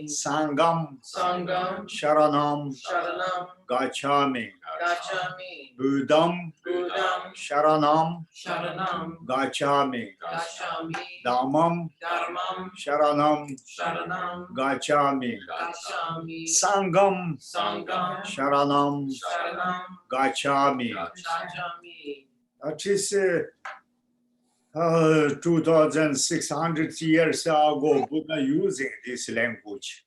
Sangam Sharanam Gacchami Buddham Sharanam Gacchami Dhammam Sharanam Gacchami Sangam Sharanam Gacchami. That is 2,600 years ago, Buddha using this language.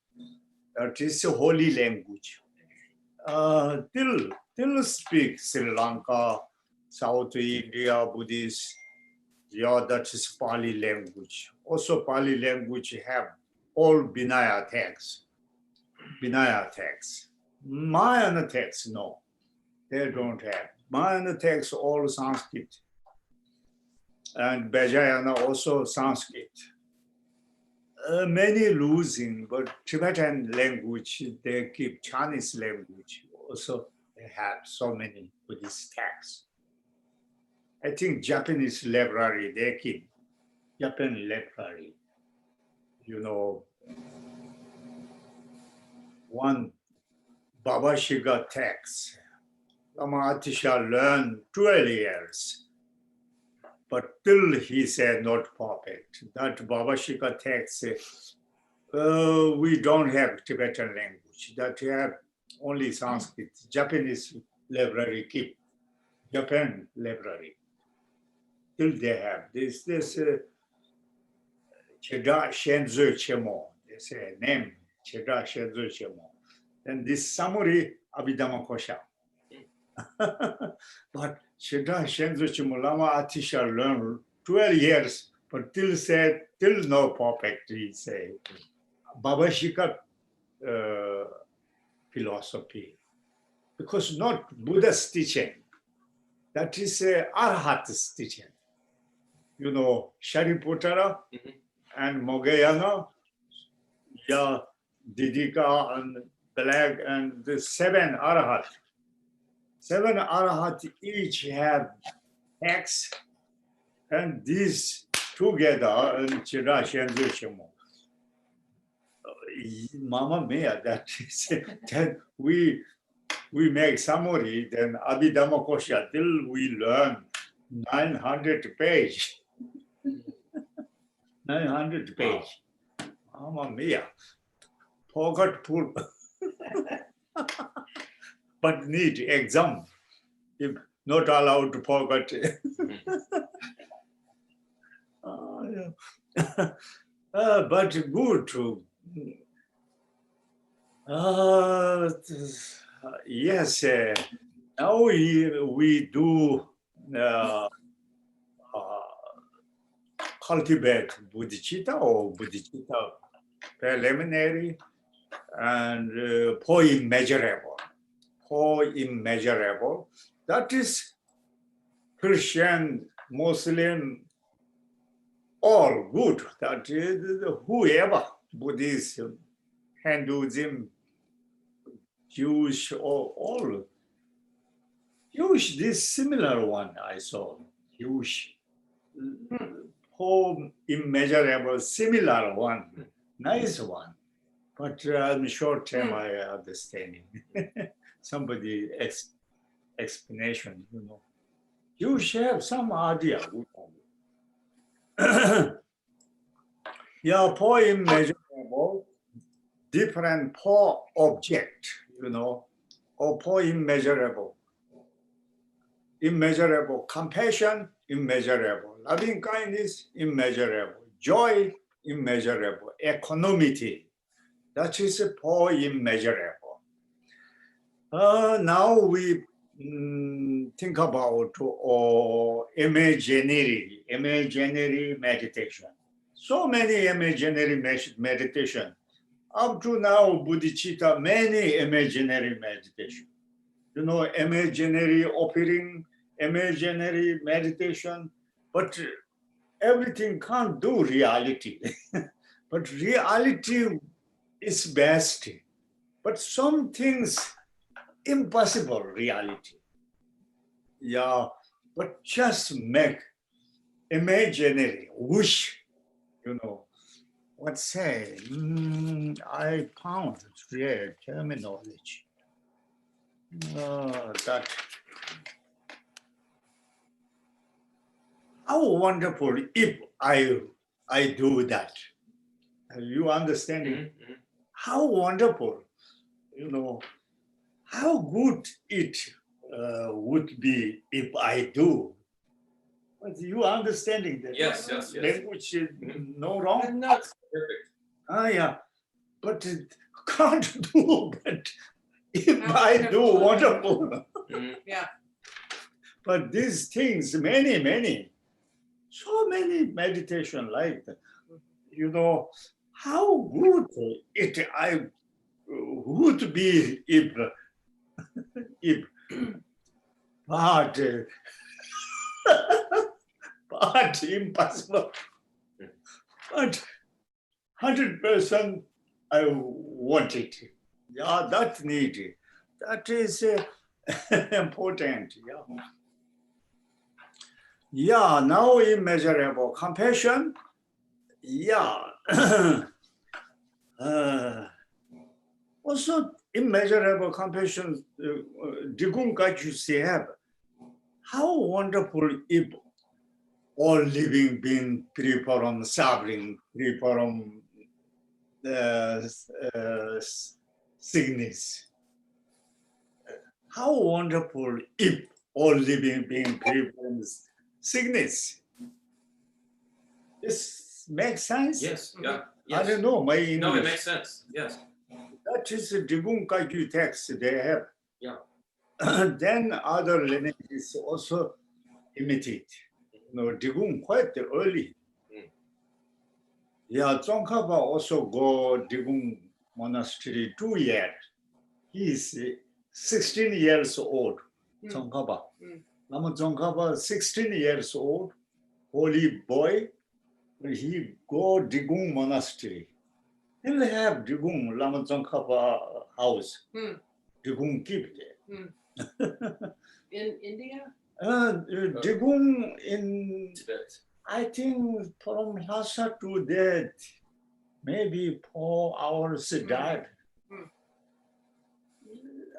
That is a holy language. Till speak Sri Lanka, South India, Buddhist. Yeah, that is Pali language. Also, Pali language have all Vinaya texts. Vinaya texts. Mahayana texts, no, they don't have. Mahayana texts all Sanskrit. And Vajrayana also Sanskrit. Many losing, but Tibetan language, they keep Chinese language. Also, they have so many Buddhist texts. I think Japanese library, they keep Japan library. You know, one Baba Shiga text, Lama Atisha learned 12 years. But till he said not perfect. That Baba Shika text, we don't have Tibetan language. That we have only Sanskrit. Japanese library keep Japan library. Till they have this Cheda Shenzu Chemo. They say name Cheda Shenzu Chemo. Then this summary Abhidhamma Kosha. But Cheda Shenzu Chemo Lama Atisha learned 12 years, but till no perfect, he say. Baba Shika philosophy. Because not Buddha's teaching. That is Arhat's teaching. You know, Shariputra and Mogayana, yeah, Didika and Black and the 7 Arhat. 7 Arhat each have texts, and these together and Cheda Shenzu Shemo. Mama Mia, that is that we make summary, then Abhidhamma Kosha till we learn 900 page. 900 page. Mama Mia. Forgetful. But need exam. If not allowed to forget. But good to. Yes, now we do cultivate bodhicitta or bodhicitta preliminary and po immeasurable. Po immeasurable. That is Christian, Muslim, all good. That is whoever, Buddhism, Hinduism, Jewish, or all. Jewish, this similar one I saw. Jewish, whole immeasurable, similar one, nice one. But short term, I understanding. Somebody explanation, you know. You have some idea. Yeah, po immeasurable, different po object, you know, or po immeasurable. Immeasurable, compassion, immeasurable, loving kindness, immeasurable, joy, immeasurable, equanimity, that is po immeasurable. Now we think about imaginary meditation. So many imaginary meditation. Up to now, bodhicitta, many imaginary meditation. You know, imaginary offering, imaginary meditation, but everything can't do reality. But reality is best. But some things, impossible reality. Yeah, but just make imaginary wish, you know. what say? I found real terminology. That how wonderful if I do that. Are you understanding? How wonderful, how good it would be if I do. But you understanding that? Yes. Language, no wrong? And that's perfect. Yeah. But can't do, but if I do, wonderful. Yeah. But these things, many, so many meditation like that. How good it I would be if but but impossible. But 100% I want it. Yeah, that's needed. That is important. Yeah, now immeasurable compassion. Yeah. Also, immeasurable compassion, Digung Gaju have. How wonderful if all living being free from suffering, free from sickness. How wonderful if all living being free from sickness. This makes sense? Yes. Yeah. I don't know. My English. No, it makes sense. Yes. That is a Digung Kagyu text they have. Yeah. Then other lineages also imitate. Digung quite early. Yeah, Tsongkhapa also go Digung monastery 2 years. He is 16 years old, Tsongkhapa. Lama Tsongkhapa, 16 years old, holy boy. He go Digung monastery. He will have Digung Lama Tsongkhapa house. Digung keep there. In India? Digung in Tibet. I think from Lhasa to that, maybe 4 hours drive.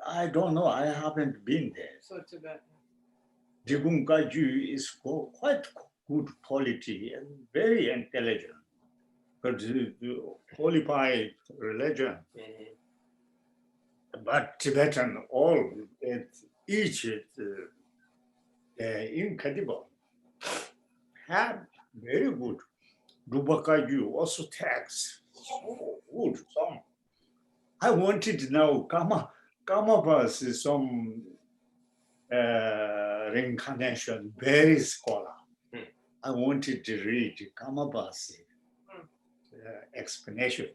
I don't know. I haven't been there. So Tibet. Digung Kaju is quite good quality and very intelligent. But qualified religion. But Tibetan, all, each incredible. Have very good. Dubakaju also text. So good song. I wanted now Kamapas is some reincarnation, very scholar. I wanted to read Kamapas explanation.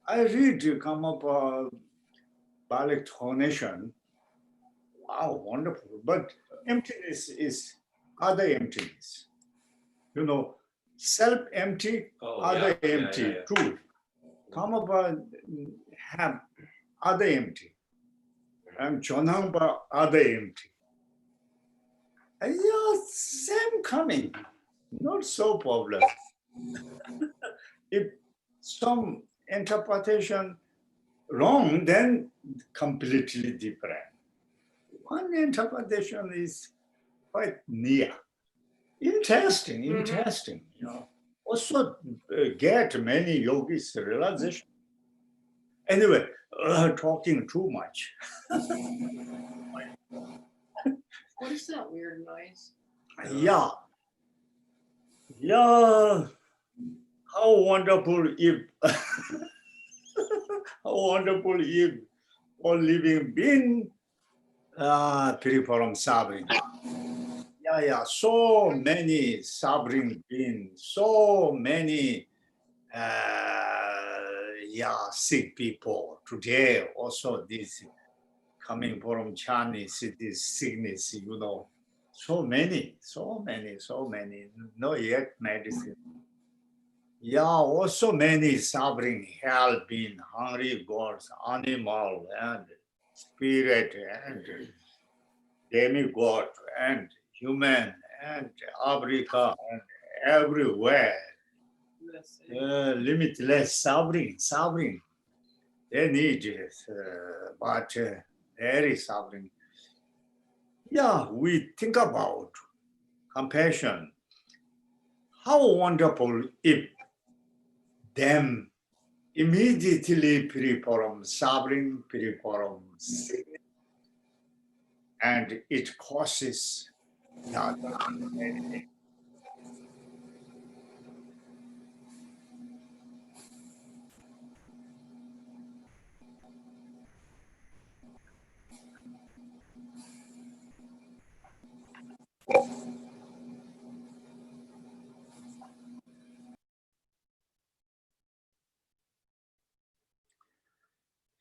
I read Kamapa Balik donation. Wow, wonderful. But emptiness is other emptiness. Self-empty, other empty, true. Kamapa have other empty. And Chonangpa other empty. Same coming. Not so problem. If some interpretation wrong, then completely different. One interpretation is quite near. Interesting. Also get many yogis realization. Anyway, talking too much. What is that weird noise? Yeah. How wonderful if all living being free from suffering. So many suffering beings, so many sick people. Today also this coming from Chinese, this sickness, so many, not yet medicine. Also many suffering, hell being, hungry gods, animal and spirit and demigod and human and Africa and everywhere. this. limitless suffering. They need, but very suffering. Yeah, we think about compassion. How wonderful if them immediately free from suffering, free from sin, and it causes not anything.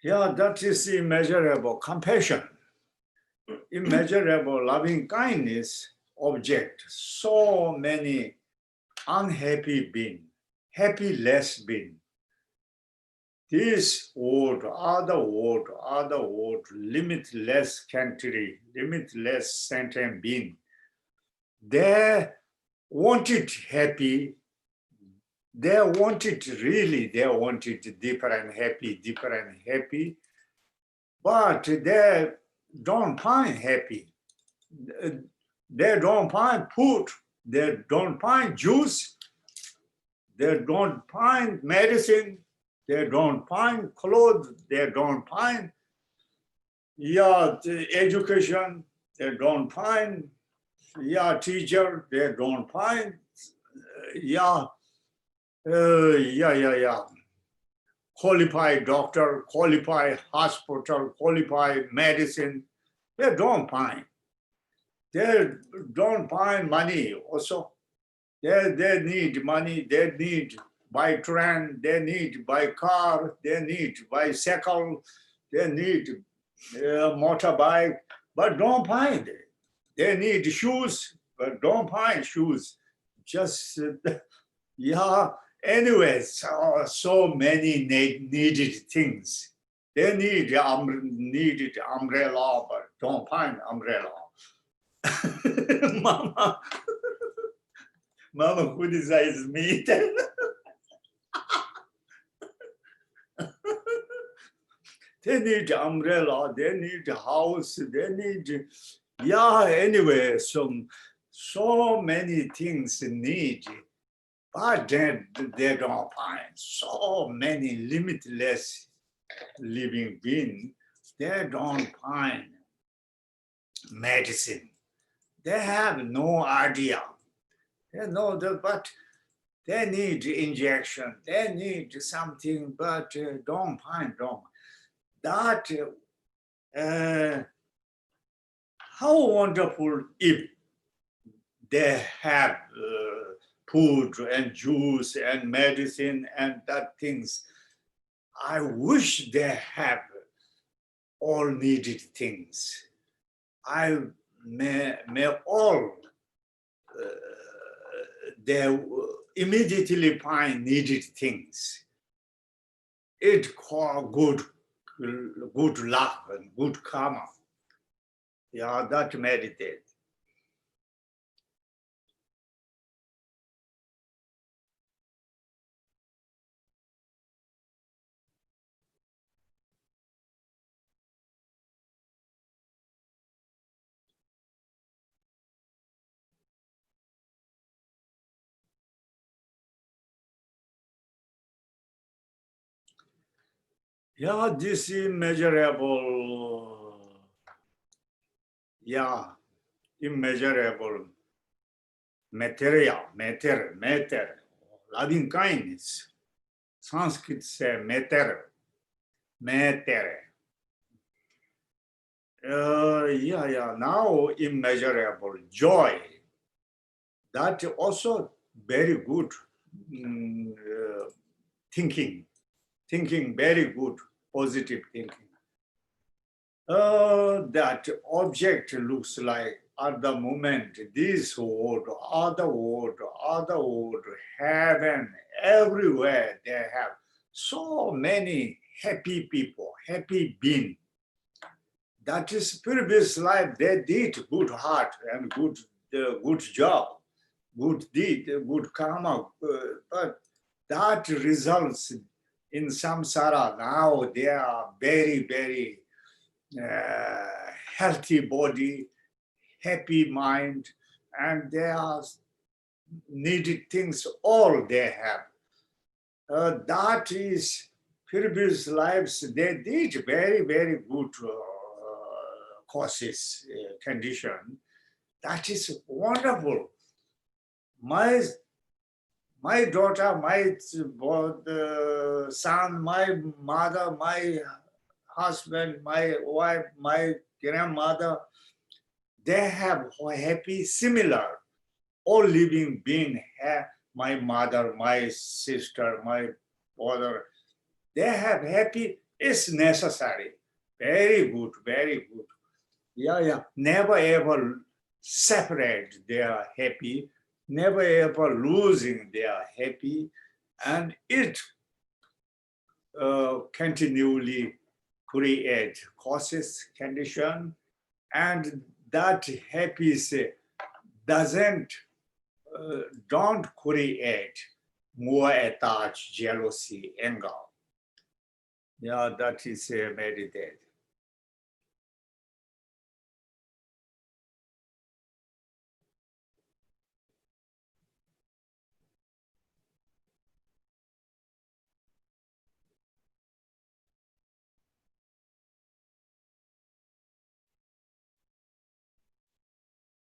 Yeah, that is immeasurable compassion, immeasurable loving kindness object. So many unhappy being, happy less being. This word, other word, limitless country, limitless sentient being. They wanted happy. They wanted really, they wanted deeper and happy, but they don't find happy. They don't find food. They don't find juice. They don't find medicine. They don't find clothes. They don't find the education. They don't find teacher. They don't find qualified doctor, qualified hospital, qualified medicine. They don't find. They don't find money also. They need money, they need buy train, they need buy car, they need bicycle, they need motorbike, but don't find it. They need shoes, but don't find shoes. Just, anyway, so many needed things. They needed umbrella, but don't find umbrella. Mama criticizes me. They need umbrella, they need house, they need, anyway, so many things need, but then they don't find. So many limitless living beings, they don't find medicine. They have no idea. They know that, but they need injection, they need something, but don't find. That, how wonderful if they have food and juice and medicine and that things. I wish they have all needed things. I may all they immediately find needed things. It call good luck and good karma. Yeah, that meditate. Yeah, this immeasurable, immeasurable matter, loving kindness. Sanskrit say matter. Now immeasurable joy. That also very good thinking very good, positive thinking. That object looks like at the moment, this world, other world, heaven, everywhere they have so many happy people, happy beings. That is previous life, they did good heart and good job, good deed, good karma, but that results in samsara. Now they are very, very healthy body, happy mind, and they are needed things all they have. That is previous lives, they did very, very good causes, condition. That is wonderful. My daughter, my son, my mother, my husband, my wife, my grandmother, they have happy, similar. All living being have my mother, my sister, my brother, they have happy is necessary. Very good, very good. Yeah. Never ever separate their happy, never ever losing their happy, and it continually create causes, condition, and that happiness doesn't don't create more attached, jealousy, anger. Yeah, that is meditate.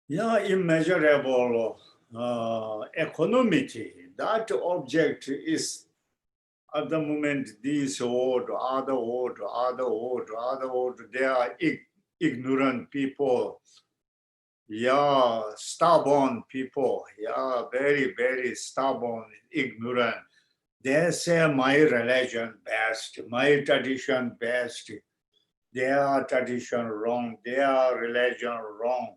Yeah, immeasurable equanimity. That object is at the moment this word, other word, other word, other word. They are ignorant people. Yeah, stubborn people. Yeah, very, very stubborn, ignorant. They say my religion best, my tradition best. Their tradition wrong, their religion wrong.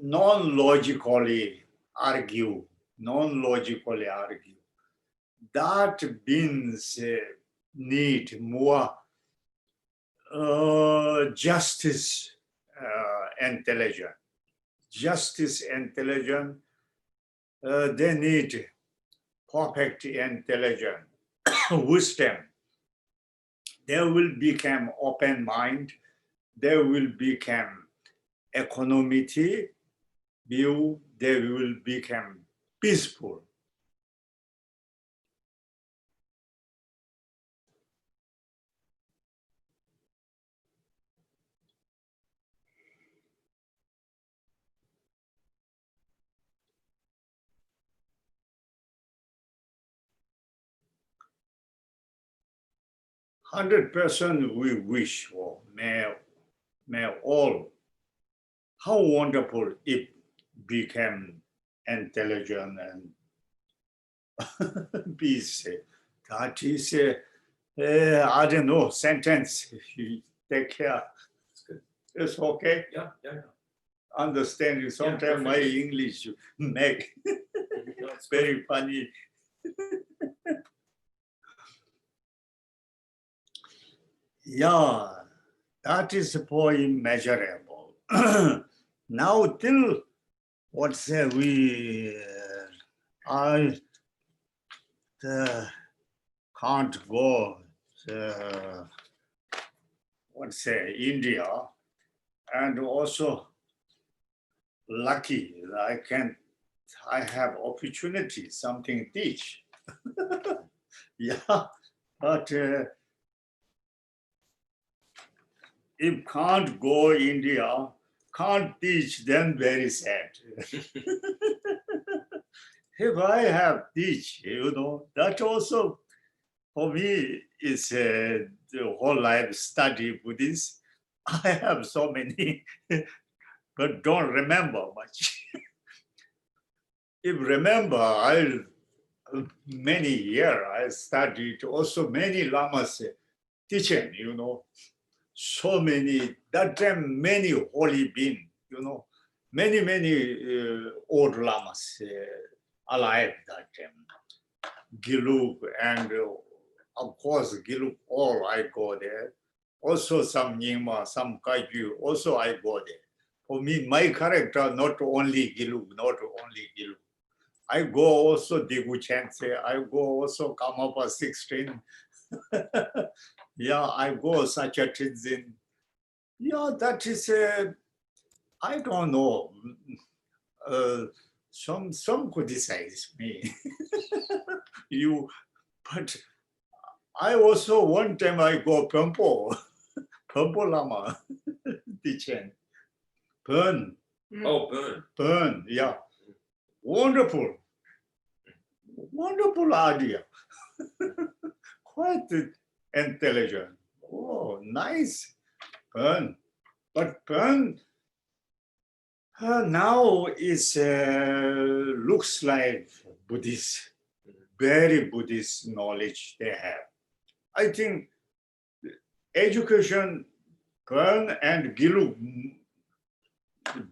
Non-logically argue, non-logically argue. That means need more justice intelligence. Justice intelligence, they need perfect intelligence, wisdom. They will become open mind. They will become equanimity view. They will become peaceful. 100% we wish for, may all. How wonderful it became intelligent and peace. That is, I don't know, sentence. You take care. It's good. It's okay. Yeah. Understand you. Sometimes my perfectly. English make No, it's very funny. Yeah, that is for immeasurable. Now till what say we I can't go what say India, and also lucky I have opportunity something teach. Yeah, but if can't go India, can't teach, then very sad. If I have teach, that also for me is the whole life study Buddhist. I have so many, but don't remember much. If remember, many years I studied also many lamas teaching, so many, that time many holy being, many old lamas alive that time. Giluk and of course Giluk all I go there. Also some Nyingma, some Kaiju, also I go there. For me, my character not only Giluk, not only Giluk. I go also Digu Chense. I go also Kamapa 16. Yeah, I go such a Tizin. Yeah, that is I don't know. Some criticize me. You, but I also one time I go Pampo, Pampo Lama, teaching. Burn, Oh, burn. burn, yeah. Wonderful. Wonderful idea. Quite intelligent. Oh, nice. Burn. But burn now is looks like Buddhist, very Buddhist knowledge they have. I think education, burn and Gilu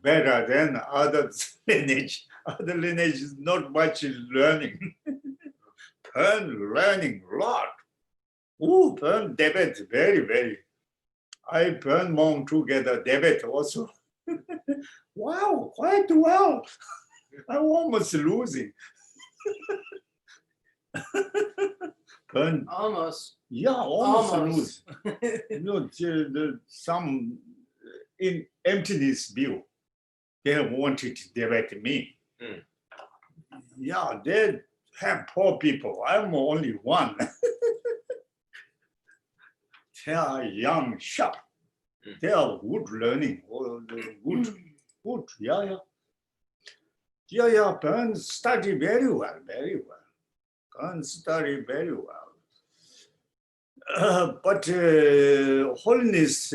better than other lineage. Other lineage is not much learning. Burn learning a lot. Ooh, burn debate, very, very. I burn monk together, debate also. Wow, quite well. I'm almost losing. Burn, Almost. yeah, almost Almost. lose. You know, some in emptiness view, they wanted to debate me. Mm. Yeah, they have poor people. I'm only one. They are young, sharp. Mm. They are good learning. Oh, good, good. Yeah, yeah. Yeah, yeah. Parents study very well, very well. Parents study very well. But Holiness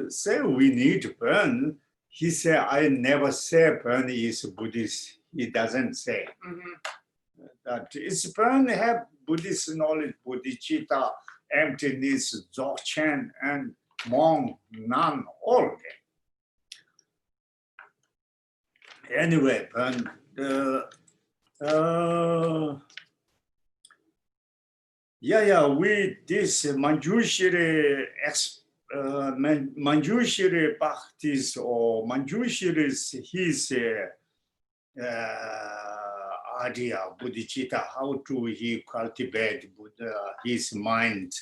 say we need burn. He said, I never say burn is Buddhist. He doesn't say that. It's burn have Buddhist knowledge, bodhicitta, emptiness, dzogchen, and monk, nun, all of them. Anyway, burn. We this Manjushri Manjushri practice or Manjushri's his idea, bodhicitta, how to he cultivate Buddha, his mind,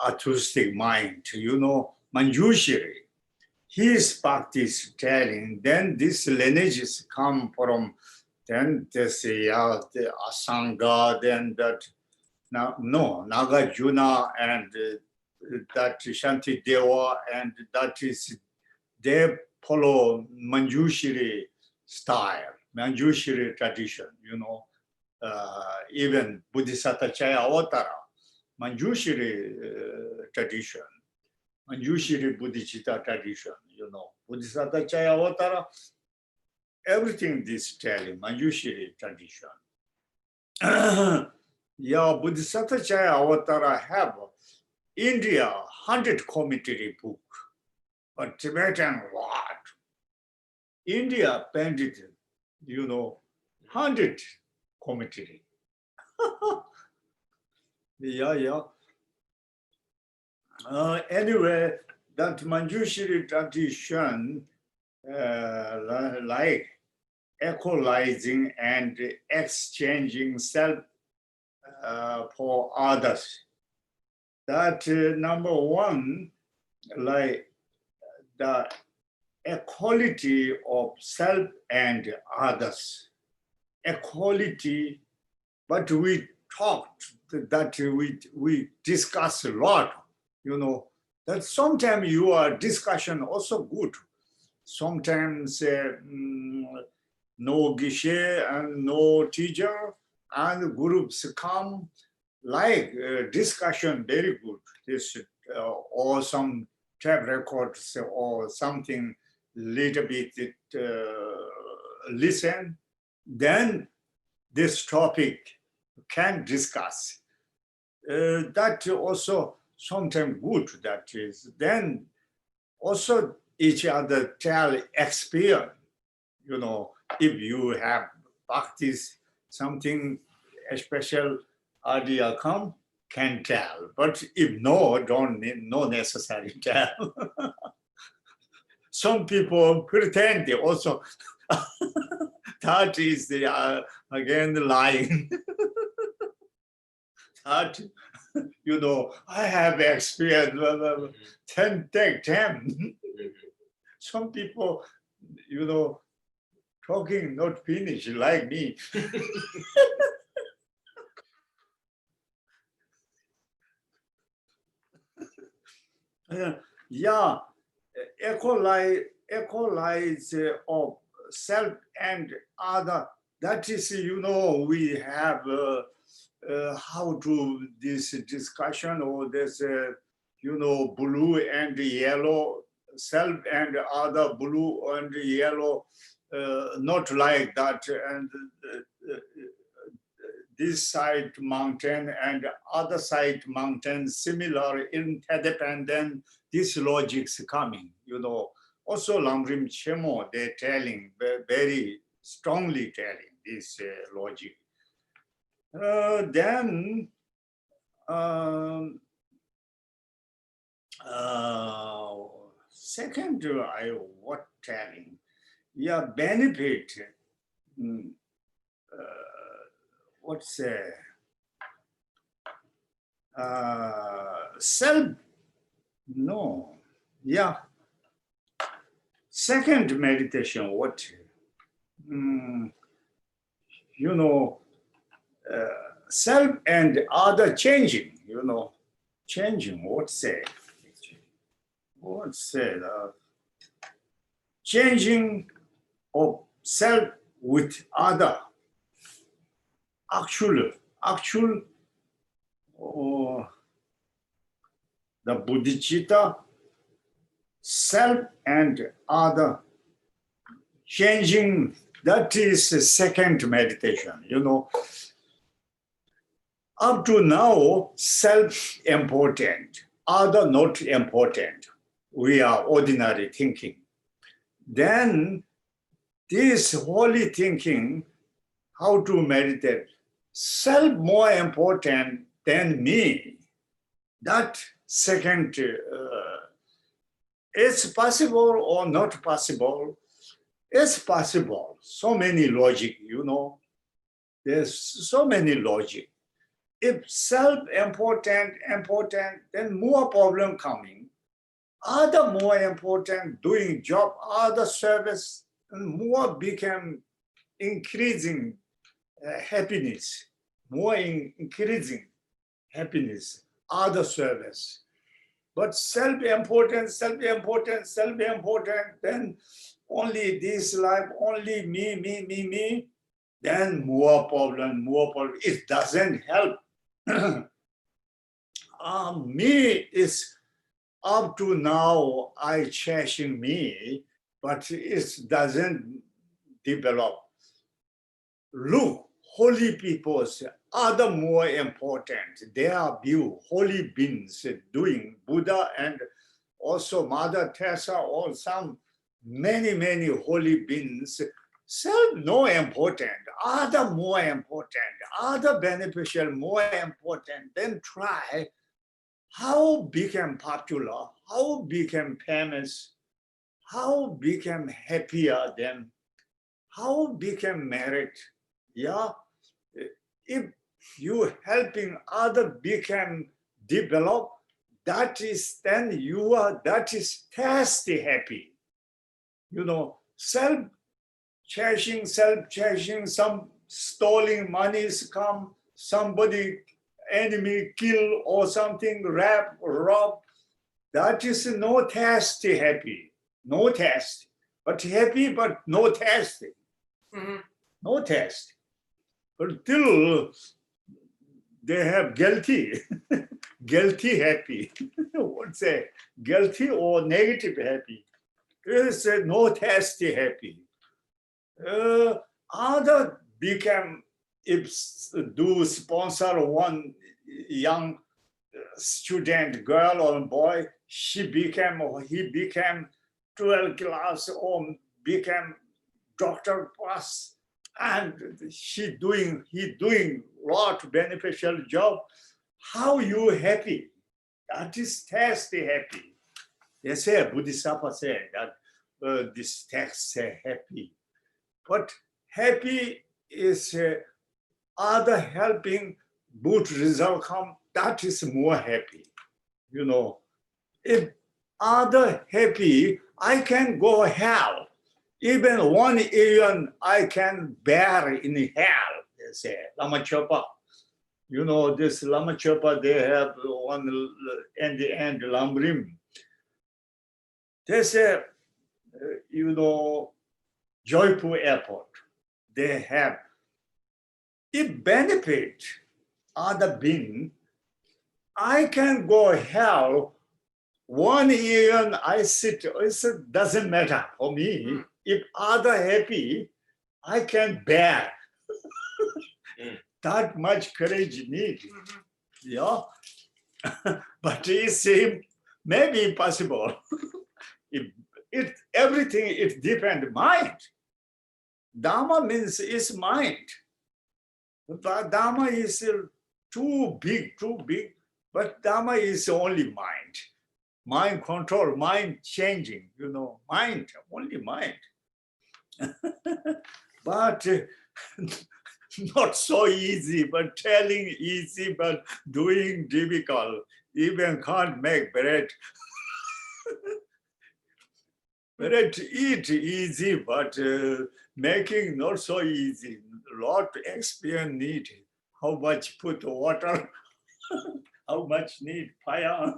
altruistic mind. You know, Manjushri, his practice telling. Then these lineages come from. Then this the Asanga, then that. No, Nagarjuna and that Shanti Deva, and that is, they follow Manjushri style, Manjushri tradition, you know. Even Bodhisattva Chaya Avatara, Manjushri tradition, Manjushri Bodhicitta tradition, you know. Bodhisattva Chaya Avatara, everything this telling, Manjushri tradition. Yeah, Bodhisattva Chaya Avatara have India 100 commentary book, but Tibetan lot. India painted, you know, 100 commentary. Yeah. Anyway, that Manjushri tradition, like equalizing and exchanging self for others. That number one, like the equality of self and others. Equality, but we talked that we discuss a lot, you know, that sometimes your discussion also good. Sometimes no Geshe and no teacher and groups come like discussion very good. This or some tape records or something little bit listen, then this topic can discuss. That also sometimes good. That is then also each other tell experience. You know, if you have practice something a special idea come, can tell. But if no, don't need, no necessary tell. Some people pretend they also that is the again the lying. That, I have experienced 10, take 10. Some people, talking not finished like me. Yeah, equalize of self and other. That is, we have how to this discussion or this, blue and yellow, self and other blue and yellow, not like that. And this side mountain and other side mountain, similar, interdependent, this logic's coming, Also Lamrim Chemo, they're telling, very strongly telling this logic. Then, second, what telling? Yeah, benefit. What's self? No. Yeah. Second meditation, what? Self and other changing, changing, what's changing of self with other, actual, the bodhicitta, self and other changing, that is the second meditation, Up to now, self-important, other not important. We are ordinary thinking. Then this holy thinking, how to meditate, self more important than me. That second, it's possible or not possible. It's possible. So many logic, There's so many logic. If self-important, then more problem coming. Other more important, doing job, other service, and more become increasing happiness, more increasing happiness, other service. But self-important, then only this life, only me, then more problem. It doesn't help. Me is up to now, I cherishing me, but it doesn't develop. Look, holy peoples, other more important. Their view, holy beings doing Buddha and also Mother Teresa or some many holy beings. Self no important, other more important, other beneficial more important. Then try how become popular, how become famous, how become happier then, how become merit. Yeah, if you helping other become develop, that is then you are, that is tasty happy. Self-cherishing, some stealing monies come, somebody, enemy kill or something, rob, that is no tasty happy, no taste, but happy, but no taste, no taste. But till they have guilty, guilty happy. What's that? Guilty or negative happy? It's no tasty happy. Other become, if do sponsor one young student, girl or boy, he became 12 class or became doctor plus, and he doing lot beneficial job. How you happy? That is tasty happy. They say, Bodhisattva said that this text say happy. But happy is other helping good result come, that is more happy. You know, if other happy, I can go hell. Even 1 year I can bear in hell, they say, Lama Chopa. You know, this Lama Chopa, they have one in the end, Lamrim. They say, you know, Joypur Airport, they have, if benefit other being, I can go hell 1 year I sit, it doesn't matter for me. If other happy, I can bear. That much courage need. Yeah. But it's maybe possible. If everything it depends mind. Dharma means is mind. But Dharma is too big, but Dharma is only mind. Mind control, mind changing, you know, mind, only mind. But not so easy, but telling easy, but doing difficult. Even can't make bread. Bread eat easy, but making not so easy. Lot experience need. How much put water? How much need fire?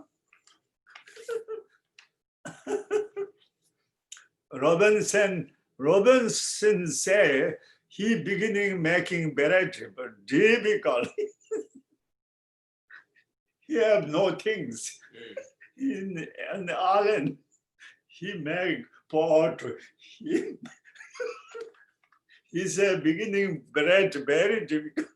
Robinson say he beginning making bread, but difficult. He have no things. In Ireland, he make pot. He said beginning bread very difficult.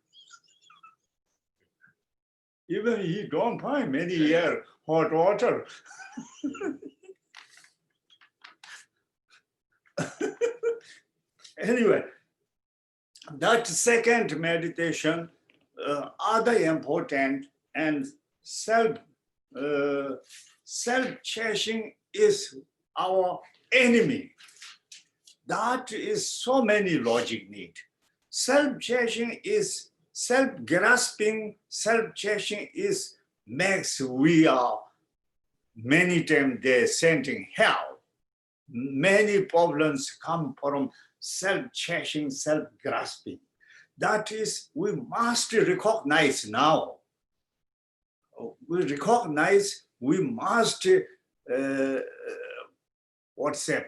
Even he don't find many years hot water. Anyway, that second meditation, other important, and self-chasing is our enemy. That is so many logic need. Self-chasing is self-grasping, self-chasing is makes we are many times they sending hell. Many problems come from self-chasing, self-grasping. That is, we must recognize now. We recognize we must,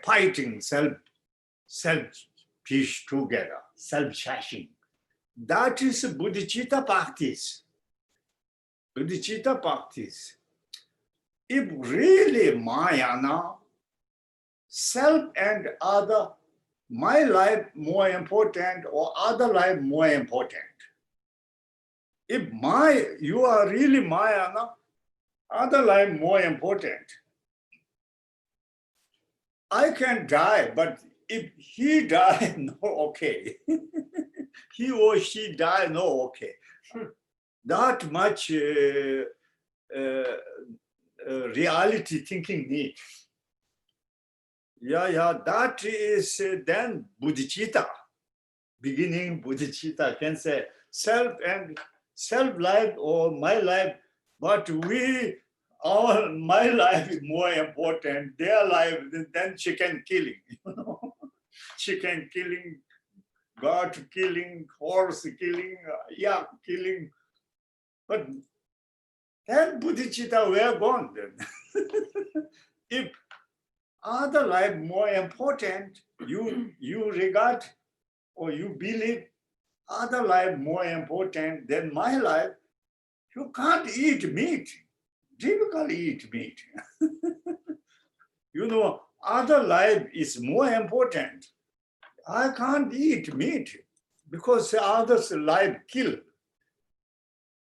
fighting self-peace together, self-chasing. That is bodhicitta practice. Bodhicitta practice. If really Mayana, self and other, my life more important or other life more important. If you are really Mayana, other life more important. I can die, but if he die, no, okay. He or she die, no, okay. That much reality thinking need. Yeah, that is then bodhicitta. Beginning bodhicitta can say self and self-life or my life, but my life is more important, their life, than chicken killing, you know. Chicken killing, goat killing, horse killing, yak killing. But then bodhicitta, we are gone then. If other life more important, you regard or you believe other life more important than my life, you can't eat meat. Difficult eat meat. You know, other life is more important. I can't eat meat because others' life kill.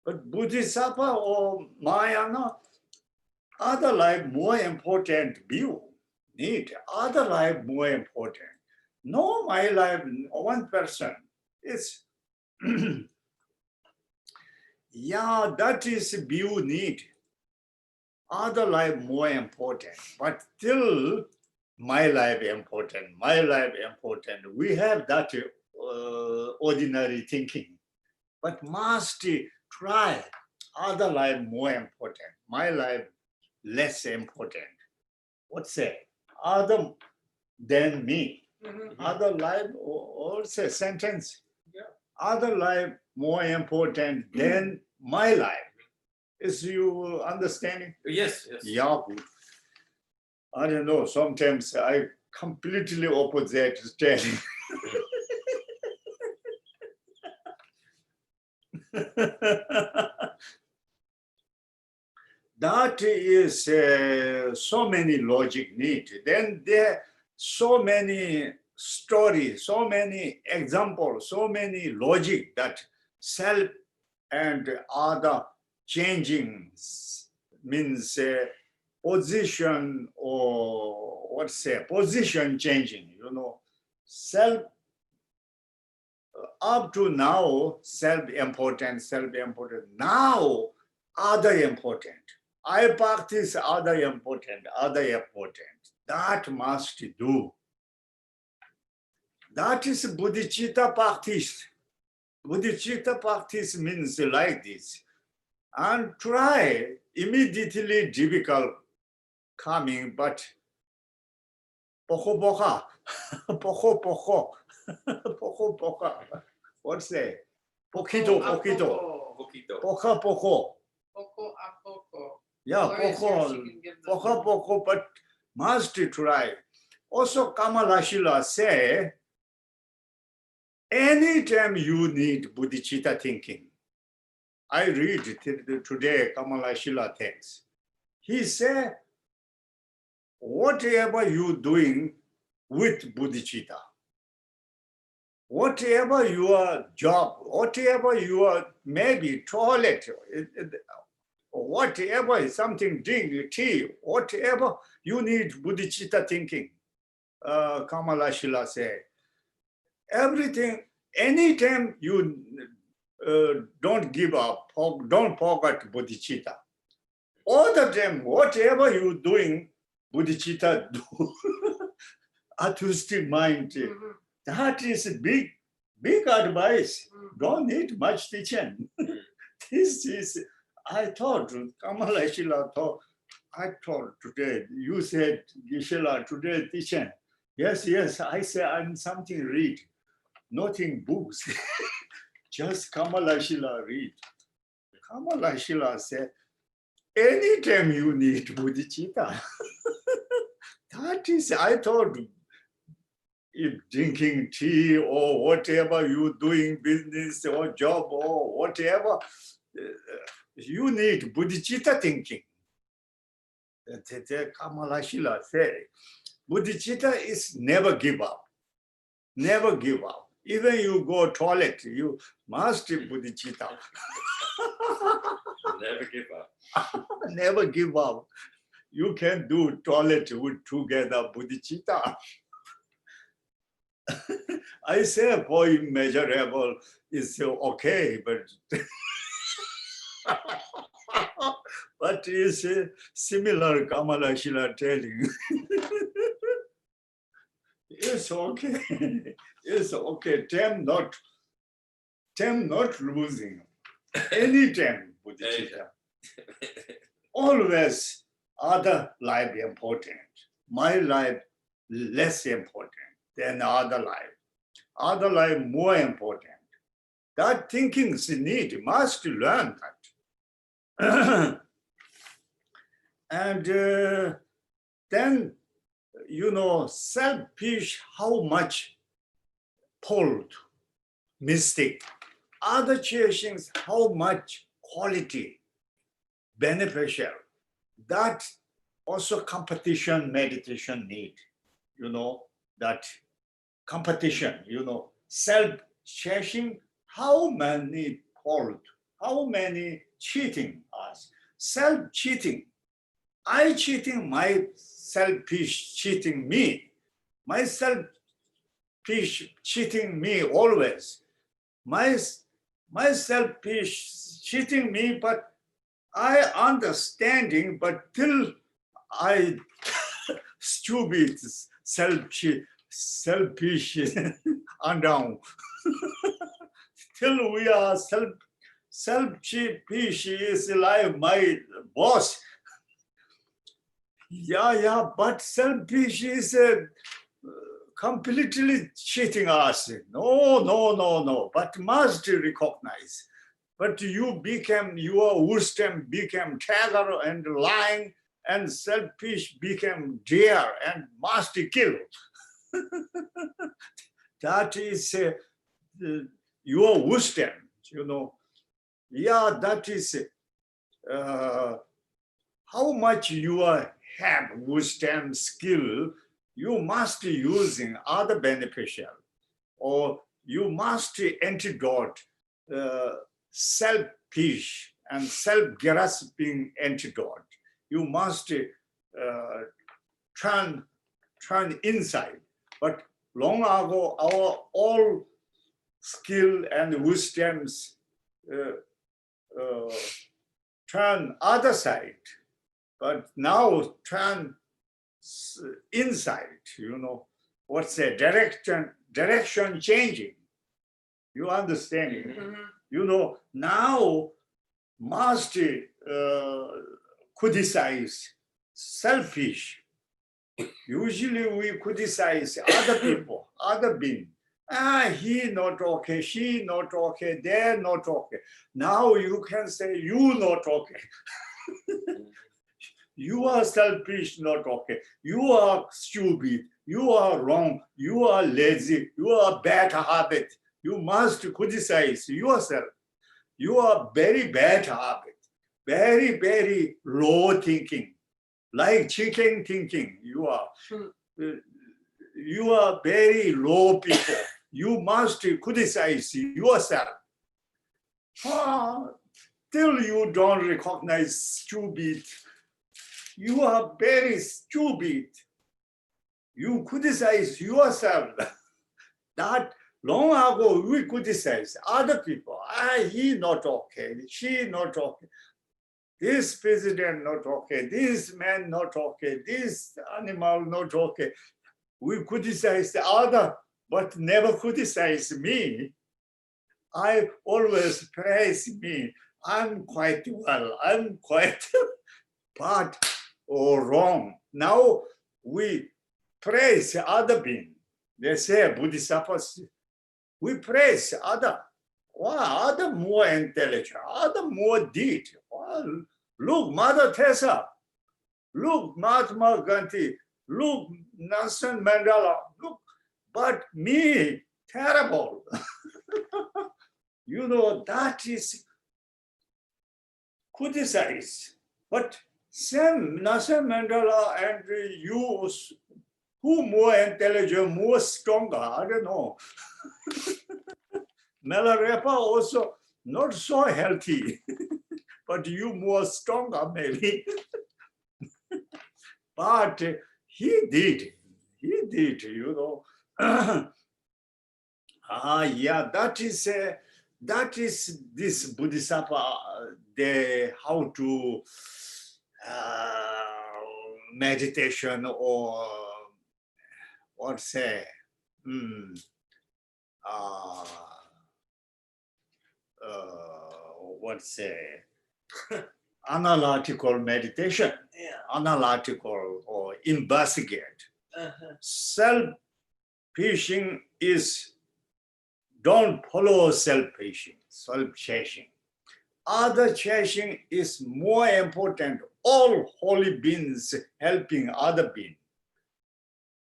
But Bodhisattva or Mahayana, other life more important view. Need other life more important. No, my life, one person. It's yeah, that is view need. Other life more important, but still my life important. My life important. We have that ordinary thinking, but must try other life more important, my life less important. What say? Other than me, Mhm. other life, or say sentence. Yeah. Other life more important than my life. Is you understanding? Yes, yes. Yeah, good. I don't know. Sometimes I completely opposite standing. That is so many logic need. Then there so many stories, so many examples, so many logic that self and other changing means position, or what's say position changing. Self up to now self-important, self-important. Now other important. I practice other important, other important. That must do. That is bodhicitta practice. Bodhicitta practice means like this. And try immediately difficult coming, but poco poco, poco poco, poco poco. What's that? Poquito, Poco a poquito, poco. Poquito. poco poco. Poco a poco. Yeah, Gloria's here, poco, she can give the- poco poco, but must try. Also, Kamalashila say, anytime you need bodhicitta thinking. I read today Kamalashila text. He said, whatever you doing with bodhicitta, whatever your job, whatever your maybe toilet, whatever something drink, tea, whatever you need bodhicitta thinking. Kamalashila said, everything, anytime you don't give up, don't forget bodhicitta. All the time, whatever you're doing, bodhicitta do. Artistic mind. Mhm. That is big, big advice. Mhm. Don't need much teaching. This is, I thought, Kamalashila thought, I thought today, you said, Gisela, today teaching. Yes, yes, I say I'm something read, nothing books. Just Kamalashila read. Kamalashila said, anytime you need bodhicitta. That is, I thought, if drinking tea or whatever you doing business or job or whatever, you need bodhicitta thinking. Kamalashila said, bodhicitta is never give up. Never give up. Even you go toilet, you must bodhicitta. Never give up. Never give up. You can do toilet with together bodhicitta. I say for immeasurable is okay, but but is similar Kamalashila telling. It's okay. It's okay. Time not losing. Anytime bodhicitta. Always other life important. My life less important than other life. Other life more important. That thinking is need, must learn that. And then, selfish, how much pulled, mystic. Other chasings, how much quality, beneficial. That also competition meditation need, that competition, self-chasing, how many fault, how many cheating us, self-cheating. I cheating my selfish cheating me, my selfish cheating me always, my selfish cheating me, but I understanding, but till I stupid selfish and down. Till we are selfish is like my boss. Yeah, but selfish is completely cheating us. No. But must recognize. But your wisdom became terror and lying, and selfish became dare and must kill. That is your wisdom, Yeah, that is how much you have wisdom, skill, you must using other beneficial, or you must antidote selfish and self-grasping antidote. You must turn inside. But long ago, our all skill and wisdoms turn other side, but now turn inside. What's the direction changing? You understand it? Now must criticize selfish. Usually we criticize other people, other being. He not okay, she not okay, they're not okay. Now you can say you not okay. You are selfish, not okay. You are stupid. You are wrong. You are lazy. You are bad habit. You must criticize yourself. You are very bad habit. Very, very low thinking. Like chicken thinking. You are very low people. You must criticize yourself. Till you don't recognize stupid, you are very stupid. You criticize yourself. That long ago we criticize other people. He not okay, she not okay. This president not okay, this man not okay, this animal not okay. We criticize the other, but never criticize me. I always praise me. I'm quite well, I'm quite bad or wrong. Now we praise other being. They say Bodhisattvas, we praise other. Wow, other more intelligent, other more deed. Wow, look, Mother Teresa, look, Mahatma Gandhi, look, Nelson Mandela, look, but me, terrible. That is criticized. But same Nelson Mandela and you, who more intelligent, more stronger, I don't know. Milarepa also not so healthy, but you more stronger maybe. But he did, yeah, that is this Bodhisattva, how to meditation or what say, analytical meditation, analytical or investigate. Self-pishing is don't follow self-pishing, self-chasing. Other chasing is more important. All holy beings helping other beings.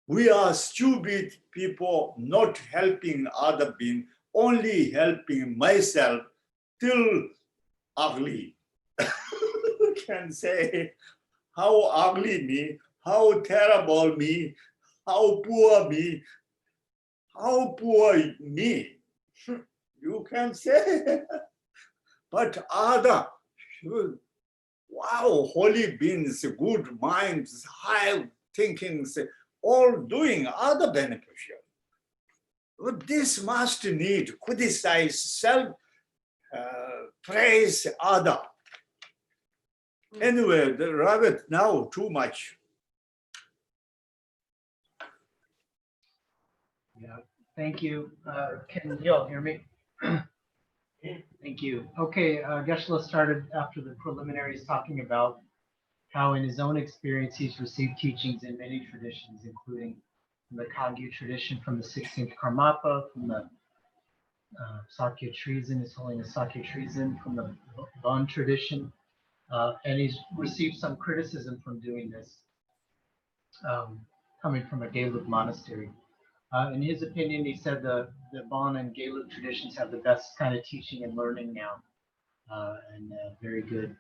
We are stupid people not helping other beings, only helping myself till ugly. Can say how ugly me, how terrible me, how poor me, how poor me. You can say, but other, wow, holy beings, good minds, high thinkings, all doing other beneficial. But this must need criticize self, praise other. Anyway, the rabbit now too much. Yeah, thank you. Can you all hear me? Thank you. Okay, Geshe started after the preliminaries talking about how in his own experience he's received teachings in many traditions, including from the Kagyu tradition, from the 16th Karmapa, from the Sakya Treason, His Holiness Sakya Treason, from the Bon tradition, and he's received some criticism from doing this, um, coming from a Gelug monastery. In his opinion, he said the Bon and Gelug traditions have the best kind of teaching and learning now, and very good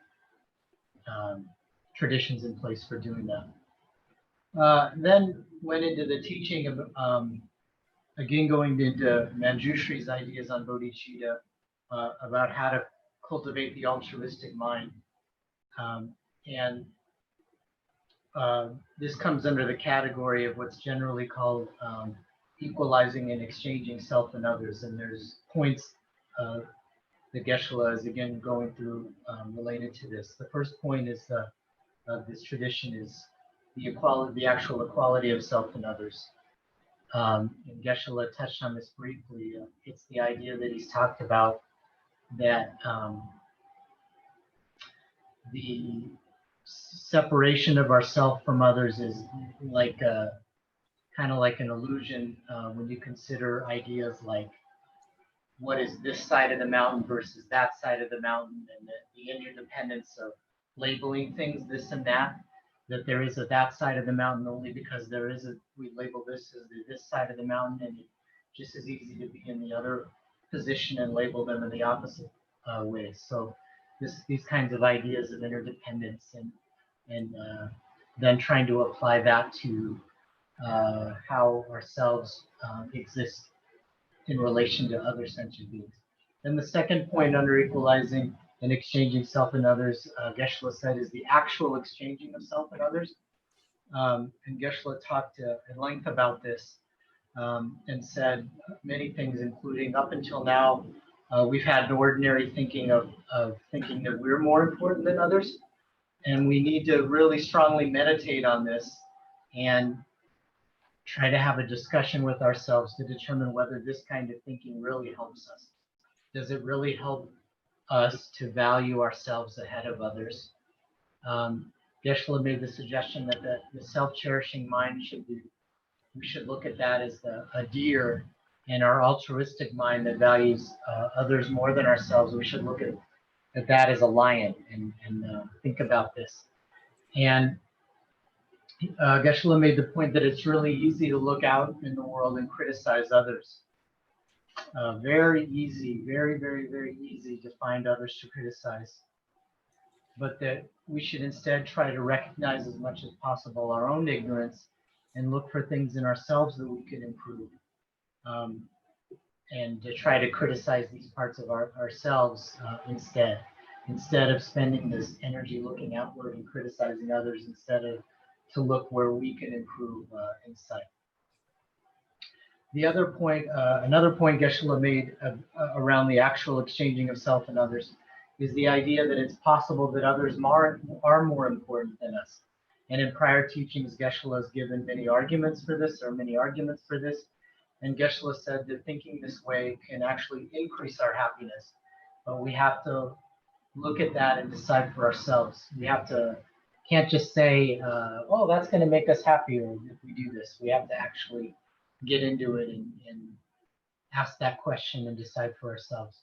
um, traditions in place for doing that. Then went into the teaching of, again, going into Manjushri's ideas on bodhicitta, about how to cultivate the altruistic mind. And this comes under the category of what's generally called equalizing and exchanging self and others. And there's points that Geshe is again going through related to this. The first point is this tradition is the equality, the actual equality of self and others. And Geshe touched on this briefly. It's the idea that he's talked about that the separation of ourself from others is like kind of like an illusion when you consider ideas like what is this side of the mountain versus that side of the mountain, and the interdependence of labeling things this and that. That there is a that side of the mountain only because there is a, we label this as this side of the mountain, and it's just as easy to be in the other position and label them in the opposite ways. So these kinds of ideas of interdependence and then trying to apply that to how ourselves exist in relation to other sentient beings. Then the second point under equalizing and exchanging self and others, Geshe said, is the actual exchanging of self and others. And Geshe talked at length about this and said many things, including up until now, we've had an ordinary thinking of thinking that we're more important than others. And we need to really strongly meditate on this and try to have a discussion with ourselves to determine whether this kind of thinking really helps us. Does it really help us to value ourselves ahead of others? Geshe made the suggestion that the self-cherishing mind should be, we should look at that as a deer, and our altruistic mind that values others more than ourselves, we should look at that as a lion and think about this. And Geshe made the point that it's really easy to look out in the world and criticize others. Very easy, very, very, very easy to find others to criticize. But that we should instead try to recognize as much as possible our own ignorance and look for things in ourselves that we could improve. And to try to criticize these parts of ourselves instead of spending this energy looking outward and criticizing others, instead of to look where we can improve inside. The other point, another point Geshe made around the actual exchanging of self and others is the idea that it's possible that others are more important than us. And in prior teachings, Geshe has given many arguments for this, and Geshe said that thinking this way can actually increase our happiness. But we have to look at that and decide for ourselves. We can't just say, oh, that's going to make us happier if we do this. We have to actually get into it and ask that question and decide for ourselves.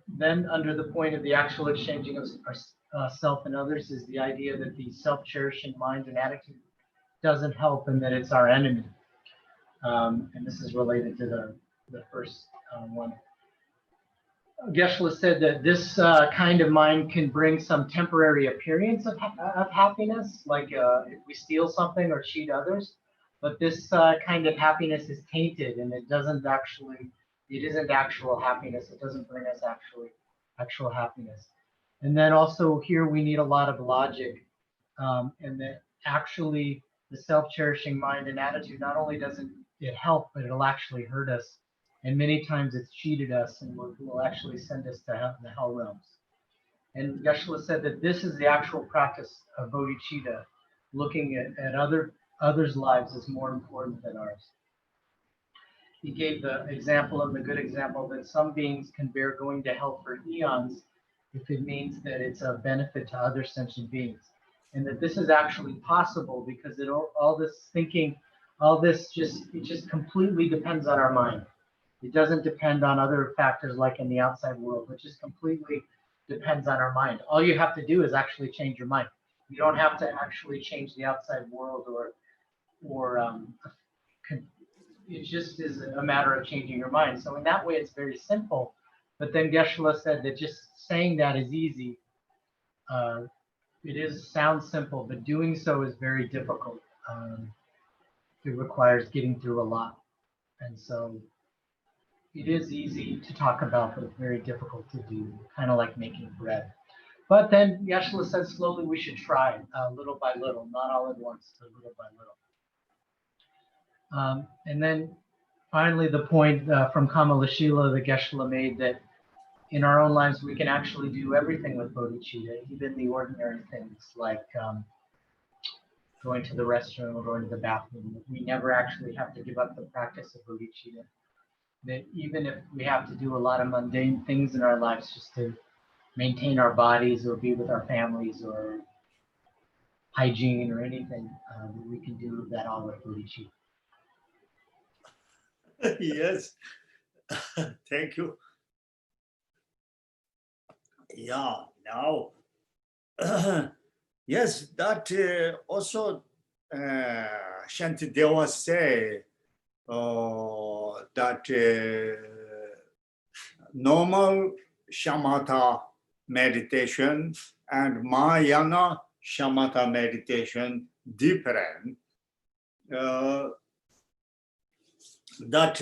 Then under the point of the actual exchanging of self and others is the idea that the self-cherishing mind and attitude doesn't help and that it's our enemy. And this is related to the first one. Geshe said that this kind of mind can bring some temporary appearance of happiness, like if we steal something or cheat others. But this kind of happiness is tainted, and it isn't actual happiness. It doesn't bring us actual happiness. And then also here we need a lot of logic, and that actually the self-cherishing mind and attitude, not only doesn't it help, but it'll actually hurt us. And many times it's cheated us and will actually send us to the hell realms. And Geshe said that this is the actual practice of bodhicitta, looking at others' lives as more important than ours. he gave the example of the good example that some beings can bear going to hell for eons if it means that it's a benefit to other sentient beings. And that this is actually possible because all this thinking, it just completely depends on our mind. It doesn't depend on other factors like in the outside world. It just completely depends on our mind. All you have to do is actually change your mind. You don't have to actually change the outside world or it just is a matter of changing your mind. So in that way, it's very simple. But then Geshe said that just saying that is easy. Sounds simple, but doing so is very difficult. It requires getting through a lot. And so it is easy to talk about, but it's very difficult to do, kind of like making bread. But then Geshe said slowly we should try little by little, not all at once, but little by little. And then finally, the point from Kamalashila that Geshe made that in our own lives, we can actually do everything with bodhicitta, even the ordinary things like going to the restroom or going to the bathroom. We never actually have to give up the practice of bodhicitta. That even if we have to do a lot of mundane things in our lives just to maintain our bodies or be with our families or hygiene or anything, we can do that all with bodhicitta. Yes, thank you. Yeah, now, yes, that also Shantideva say that normal shamatha meditation and Mahayana shamatha meditation different. That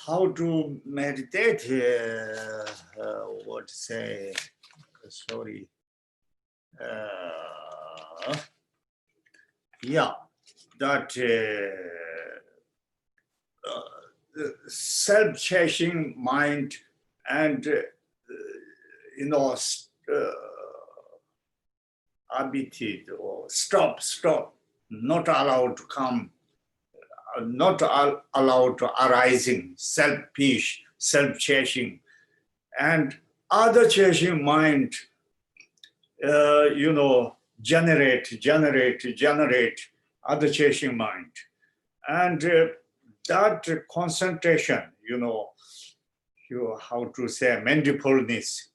how to meditate, what to say, sorry. Yeah, that self-chasing mind and, abited or stop, not allowed to come, not allowed to arising, self-peace, self-chasing, and other chasing mind, generate other chasing mind. And that concentration, how to say, mindfulness,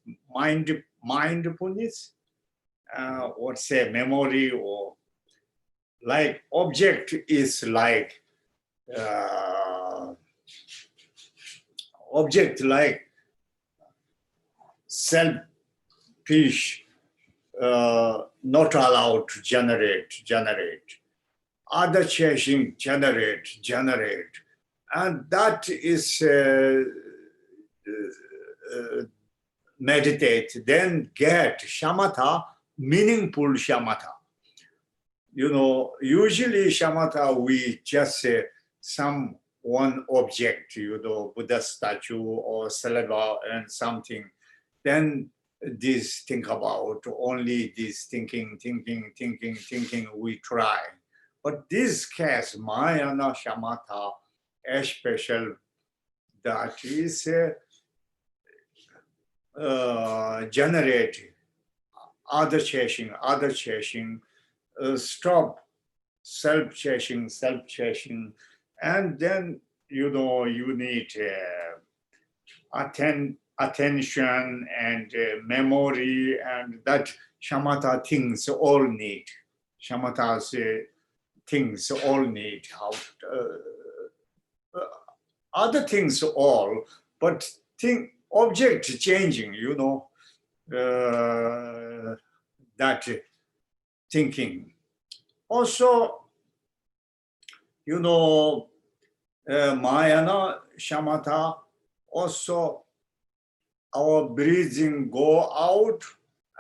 or say memory, or like object is like, self-peace, not allowed to generate. Other chasing, generate. And that is meditate, then get shamatha, meaningful shamatha. Usually shamatha, we just say some one object, Buddha statue or syllable and something. Then this think about only this thinking, we try. But this case, Mahayana shamatha, a special, that is generate other chasing, stop self-chasing, and then you need attention and memory, and that shamatha things all need. Shamatha's things all need. Other things all, but object changing, that thinking. Also, Mahayana shamatha, also our breathing go out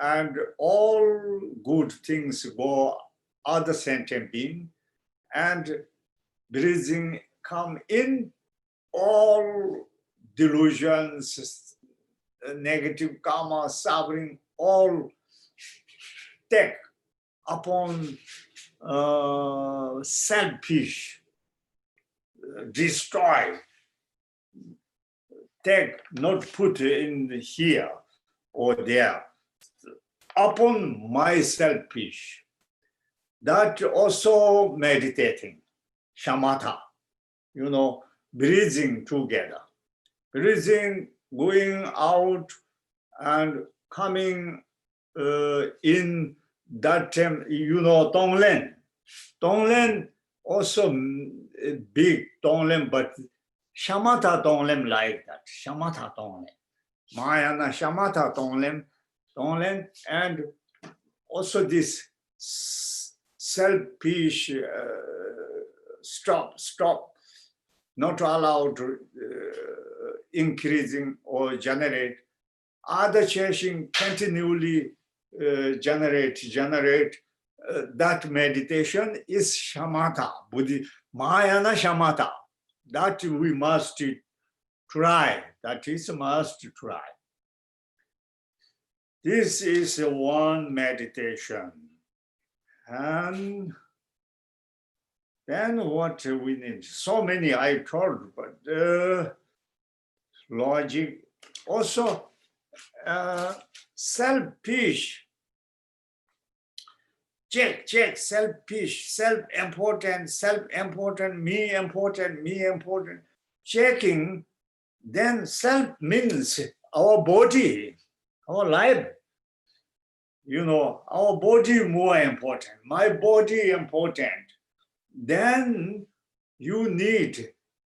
and all good things go other sentient being, and breathing come in, all delusions, negative karma, suffering, all take upon selfish, destroy, take, not put in here or there, upon my selfish. That also meditating, shamatha, breathing together, breathing, going out and coming in that time, Tonglen. Tonglen also big Tonglen, but shamatha Tonglen like that, shamatha Tonglen. Mahayana shamatha Tonglen, and also this selfish, stop, not allowed to increasing or generate. Other chasing continually generate. That meditation is shamatha, Mahayana shamatha. That we must try. That is must try. This is one meditation. And then what we need? So many I told, but logic. Also, selfish. Check, selfish, self-important, me important. Checking, then self means our body, our life. Our body more important, my body important. Then you need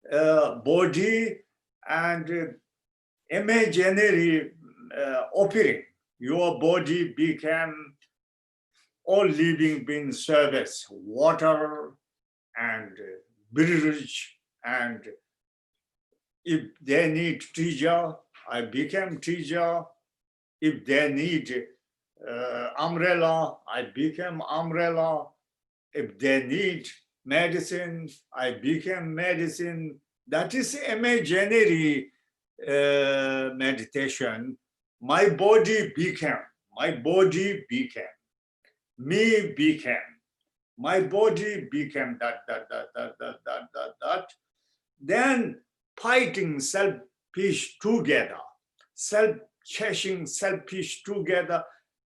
body and imaginary offering. Your body became all living being service, water and bridge, and if they need teacher, I became teacher. If they need umbrella, I became umbrella. If they need medicine, I became medicine. That is imaginary meditation. My body became, me became, my body became that. Then fighting selfish together, self-chasing selfish together,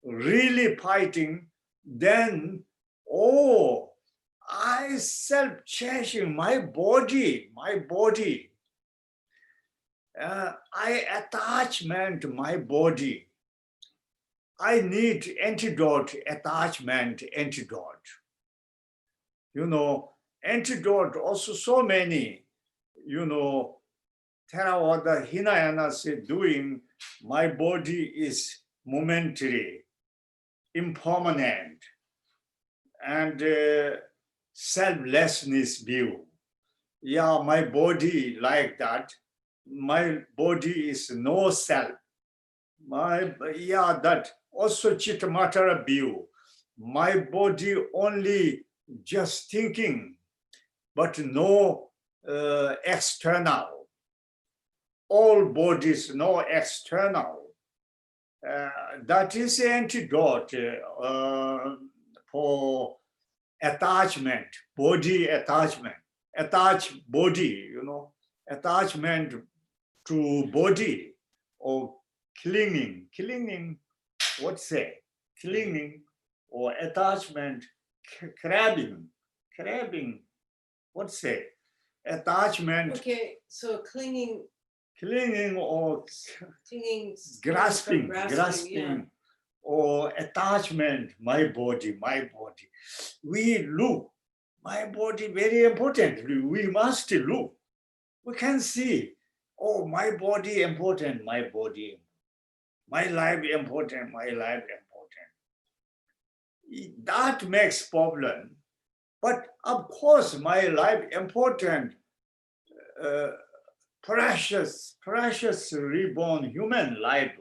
really fighting, then, I self-chasing my body. I attachment my body. I need antidote, attachment, antidote. Antidote also so many, Theravada Hinayana said, doing, my body is momentary, impermanent, and selflessness view. Yeah, my body like that. My body is no self. That also Chittamatara view. My body only just thinking, but no external. All bodies, no external. That is the antidote for attachment, body attachment. Attach body, attachment to body or clinging, what's say? Clinging or attachment, crabbing, what's say? Attachment. Okay, so clinging Or grasping, grasping, or attachment, my body. We look, my body very important. We must look. We can see, my body important, my life important, That makes problem. But of course, my life important, precious reborn human life.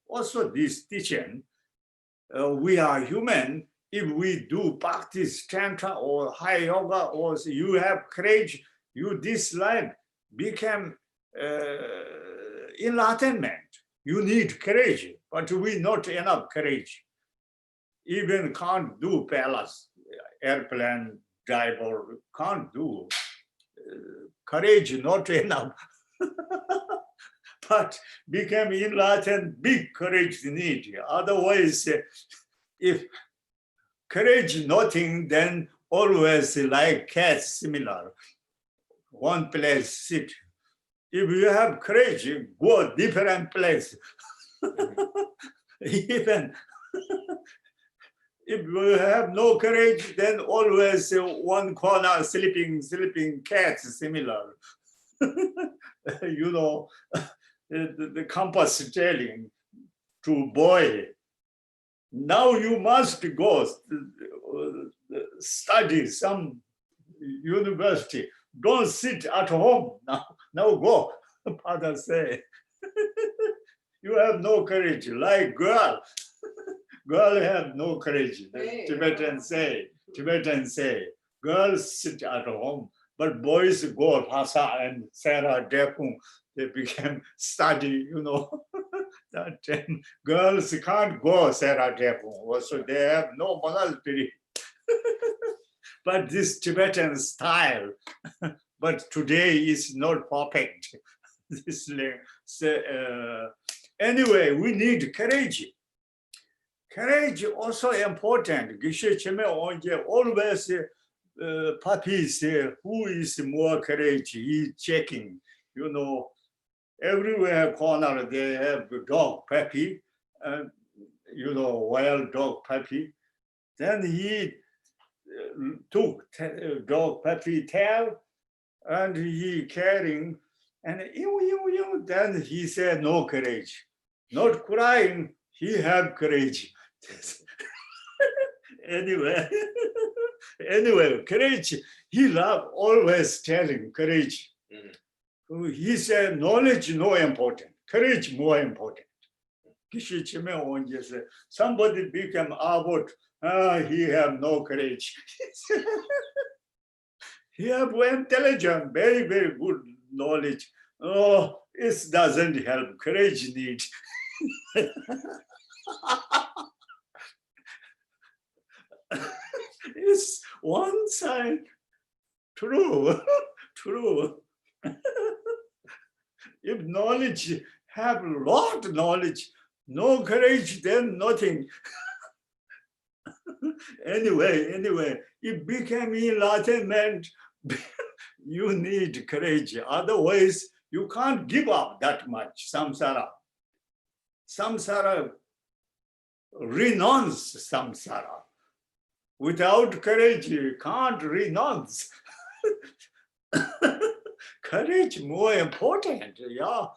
Also this teaching, we are human. If we do practice tantra or high yoga, or you have courage, this life become enlightenment. You need courage, but we not enough courage. Even can't do palace, airplane driver, can't do courage not enough. But became enlightened, big courage need. Otherwise, if courage nothing, then always like cats similar. One place sit. If you have courage, go different place. Even if you have no courage, then always one corner sleeping cats similar. You know, the compass telling to boy, now you must go study some university. Don't sit at home now. Now go. Father say, you have no courage, like girl. Girl have no courage. The Hey, Tibetan say, girls sit at home, but boys go Lhasa and Sarah Dekung. They became study, you know. That girls can't go Sarah Dekung. Also, they have no monastery. But this Tibetan style, but today is not perfect. This, anyway, we need courage. Courage also important. Geshe Soepa always Papi say, who is more courage? He checking, you know, everywhere corner they have dog Papi, you know, wild dog Papi. Then he took dog Papi tail and he carrying, and then he said no courage, not crying. He have courage. Anyway, courage. He love always telling courage. He said knowledge no important, courage more important. Geshe Soepa said somebody became abbot. He have no courage. He have intelligent, very good knowledge. Oh, it doesn't help. Courage need. It's one side true. If knowledge have lot of knowledge, no courage, then nothing. Anyway, it became enlightenment. You need courage. Otherwise, you can't give up that much samsara. Samsara, renounce samsara. Without courage, you can't renounce. Courage more important, yeah.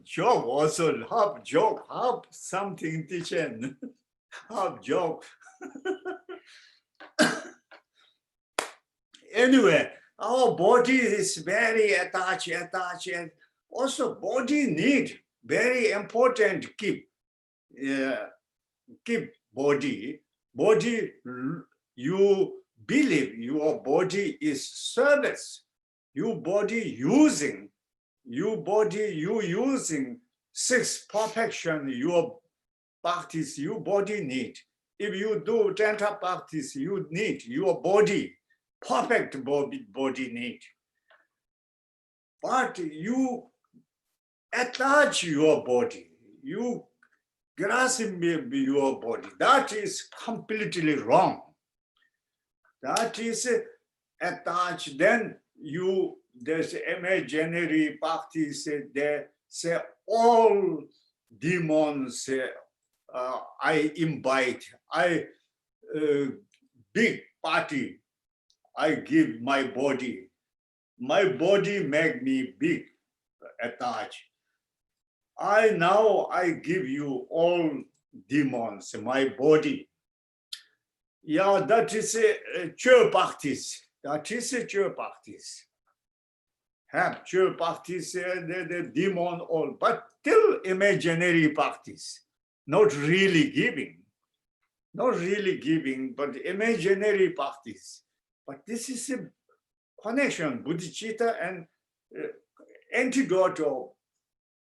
Joke also, half joke, half something teaching, half joke. Anyway, our body is very attached, and also body need very important keep body. You believe your body is service. You using six perfection, your practice, your body need. If you do Tantra practice, you need your body, perfect body need. But you attach your body, you grasp your body. That is completely wrong. That is attached. Then there's imaginary practice. They say all demons. I invite. Big party. I give my body. My body make me big, attached. I give you all demons, my body. Yeah, that is a true practice. That is a true practice. Have true practice, the demon all, but still imaginary practice. Not really giving, but imaginary practice. But this is a connection, bodhicitta and antidote of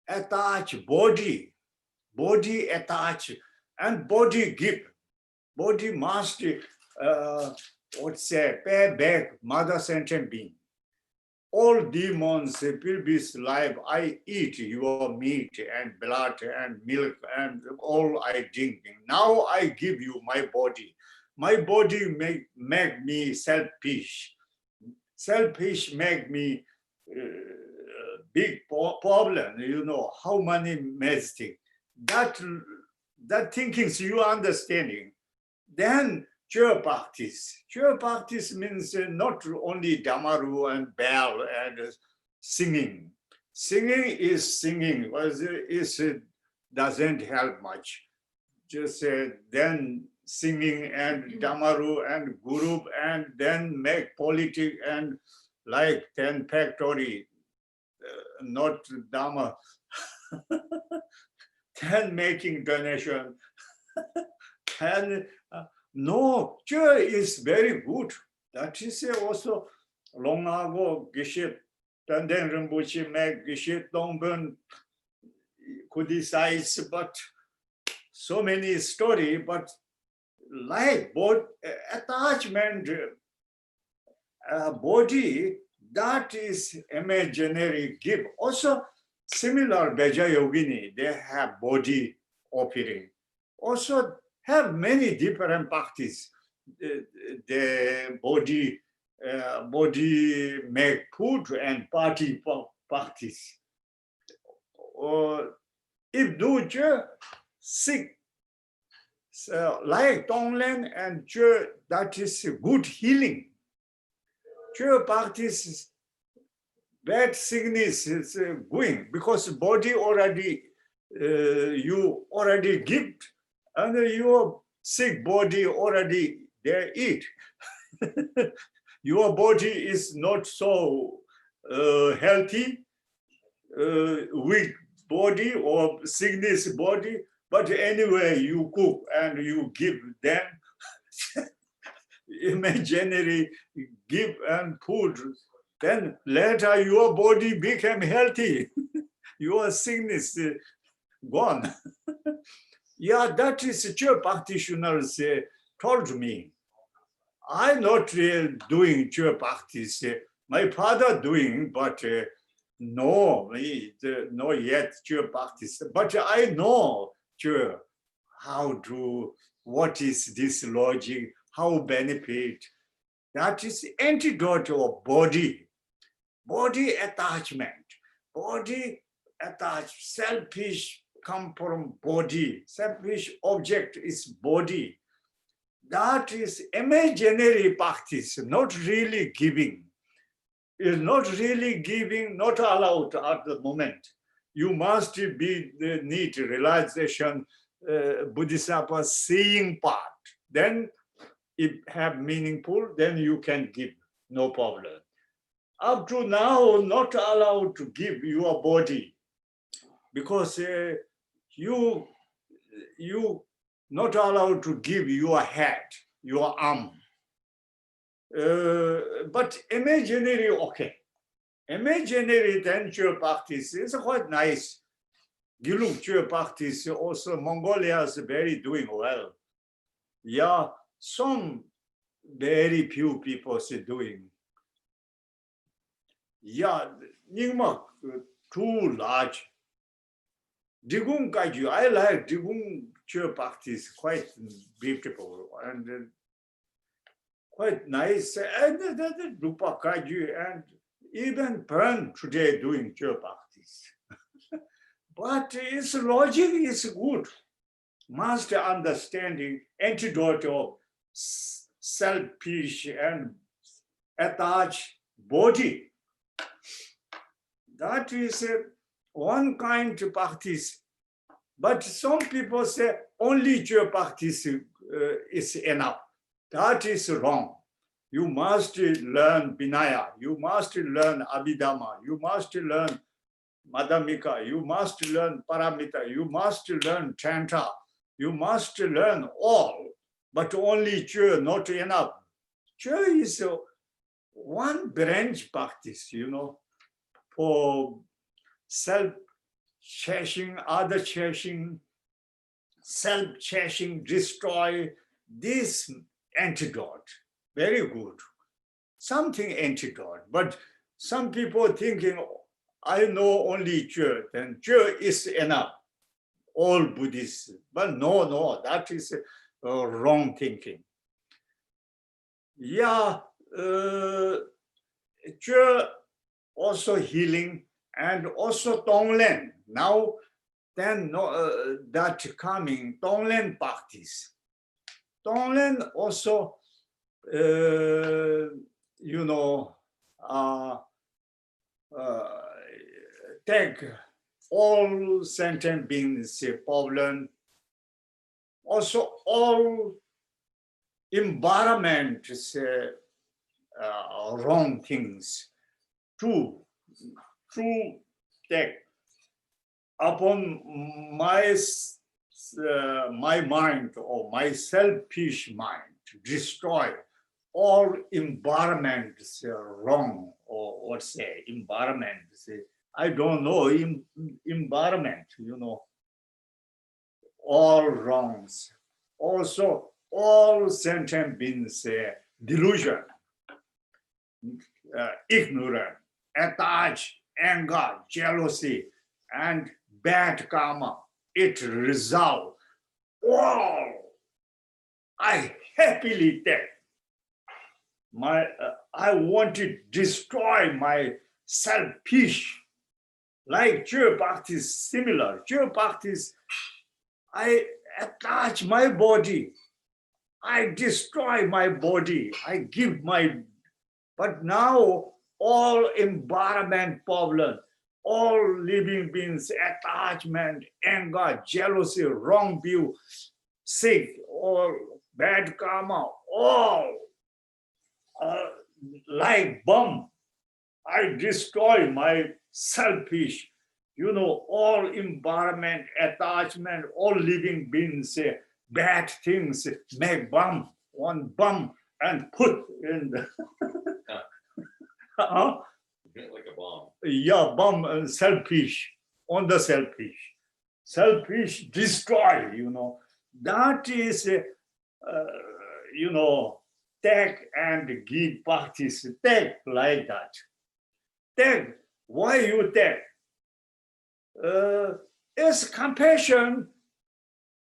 attach body attach and body give. Body must pay back mother sentient being. All demons, previous life, I eat your meat and blood and milk and all I drink. Now I give you my body. My body make me selfish. Selfish make me big problem. You know how many mistake. That thinking is you understanding. Then Chur practice. Chur practice means not only Damaru and bell and singing. Singing is singing, but it doesn't help much. Just then singing and Damaru and Guru and then make politics and like 10 factory, not Dhamma, 10 making donation, 10 no, Chur is very good. That is also long ago, Geshe Tanden Rinpoche make Geshe Tongben criticize, but so many story, but like both attachment, body, that is imaginary give. Also, similar Beja Yogini, they have body offering. Also, have many different practices. The body make food and party practice. Or if do sick, so like Tonglen and that is good healing. Practice bad sickness is going because body already you already give. And your sick body already they eat. Your body is not so healthy, weak body or sickness body, but anyway you cook and you give them imaginary give and food. Then later your body became healthy. Your sickness gone. Yeah, that is Chur practitioners told me. I'm not doing Chur practice. My father doing, but no, not yet Chur practice. But I know Chur, how to, what is this logic, how benefit. That is antidote of body. Body attachment. Body attached, selfish come from body. Selfish object is body. That is imaginary practice, not really giving. Is not really giving, not allowed at the moment. You must be the need realization, Bodhisattva seeing part. Then if have meaningful, then you can give, no problem. Up to now, not allowed to give your body because you not allowed to give your head, your arm. But imaginary, okay. Imaginary then Chur practice is quite nice. Gilung Chur practice also Mongolia is very doing well. Yeah, some very few people are doing. Yeah, Nyingma too large. Digung Kaiju, I like Digung Chur practice, quite beautiful and quite nice. And the Drupa Kaiju and even Pern today doing Chur practice. But its logic is good. Master understanding, antidote of selfish and attached body. That is one kind of practice. But some people say only Chur practice is enough. That is wrong. You must learn Vinaya. You must learn Abhidhamma. You must learn Madhamika. You must learn Paramita. You must learn Chanta. You must learn all. But only Chur, not enough. Chur is one branch practice, you know, for self-chasing, other chasing, self-chasing, destroy this antidote. Very good. Something antidote. But some people thinking, I know only Zhe, then Zhe is enough. All Buddhists. But no, that is wrong thinking. Yeah, Zhe also healing and also Tonglen. Now, then that coming Tonglen practice. Tonglen also, take all sentient beings problem, also all environment wrong things to take upon my mind or my selfish mind to destroy all environments wrong, or what say environment, I don't know, environment, all wrongs. Also, all sentient beings delusion, ignorant, attached, anger, jealousy, and bad karma. It resolve all. I happily take. I want to destroy my selfish, like Zhe practice similar. Zhe practice, I attach my body, I destroy my body, I give my, but now all environment problem, all living beings, attachment, anger, jealousy, wrong view, sick, all bad karma, all like bomb. I destroy my selfish, all environment, attachment, all living beings, bad things, make bomb, one bomb, and put in the Like a bomb. yeah, bomb and selfish, on the selfish. Selfish destroy, That is, take and give practice, take like that. Take, why you take? It's compassion.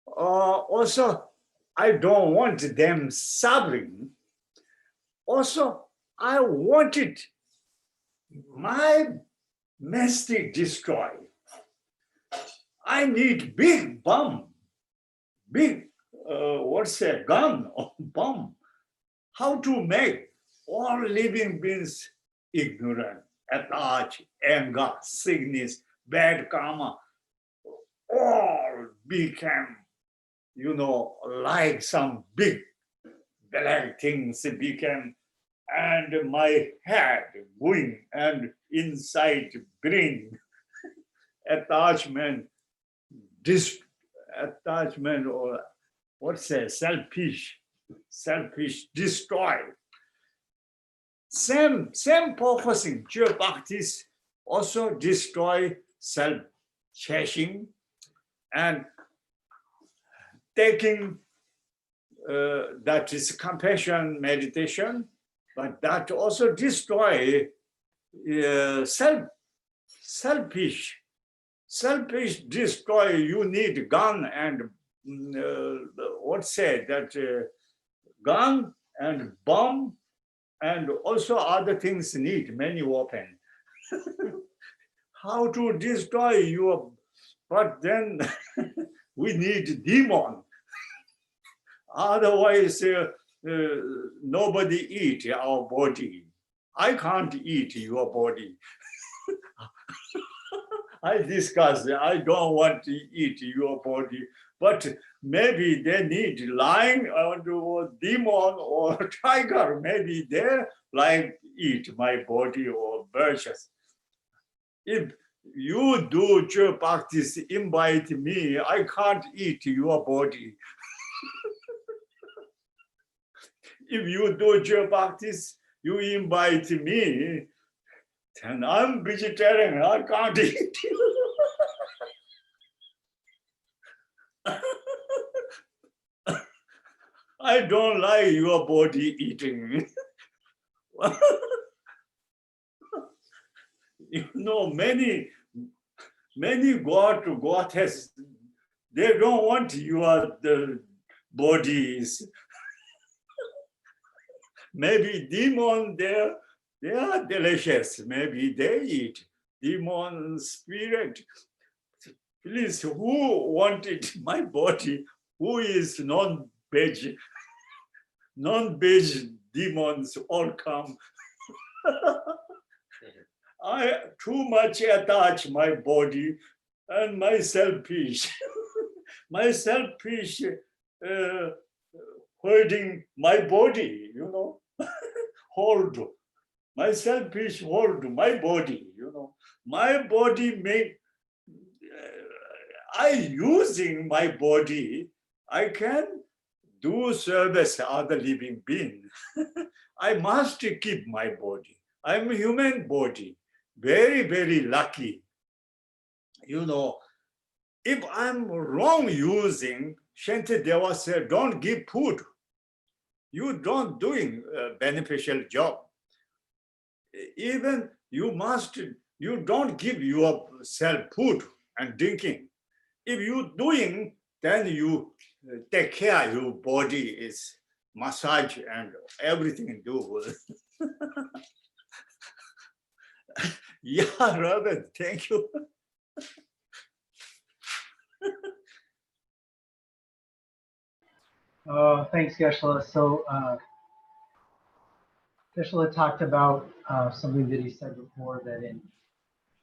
Also, I don't want them suffering. Also, I wanted my mistake destroy. I need big bomb, big, what's a gun or bomb. How to make all living beings ignorant, attached, anger, sickness, bad karma, all became, like some big black things became, and my head going, and inside brain, attachment, attachment, or what's a selfish, destroy. Same purposing, pure practice also destroy self-chasing and taking that is compassion meditation, but that also destroy selfish. Selfish destroy, you need gun and gun and bomb, and also other things need many weapons. How to destroy your, but then we need demon. Otherwise, nobody eat our body. I can't eat your body. I discussed, I don't want to eat your body, but maybe they need lion or demon or tiger. Maybe they like eat my body or birds. If you do your practice, invite me, I can't eat your body. If you do your practice, you invite me, then I'm vegetarian, I can't eat you. I don't like your body eating. You know, many goddess, they don't want your the bodies. Maybe demon, they are delicious. Maybe they eat. Demon spirit. Please, who wanted my body? Who is non-veg? Non-veg demons all come. I too much attach my body and my selfish. My selfish holding my body, you know. Hold. My selfish hold my body, you know. My body make, I using my body, I can do service to other living being. I must keep my body. I'm a human body. Very, very lucky. You know, if I'm wrong using, Shantideva said, don't give food. You don't doing a beneficial job. Even you don't give yourself food and drinking. If you doing, then you take care your body is massage and everything do. Yeah, Robert, thank you. Thanks, Geshe. So Geshe talked about something that he said before, that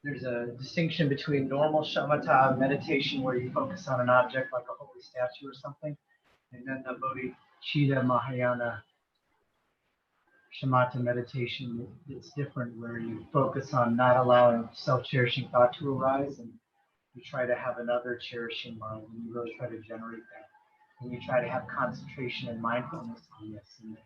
there's a distinction between normal shamatha meditation where you focus on an object like a holy statue or something, and then the bodhicitta Mahayana shamatha meditation. It's different, where you focus on not allowing self-cherishing thought to arise, and you try to have another cherishing mind, and you really try to generate that. And you try to have concentration and mindfulness on this. And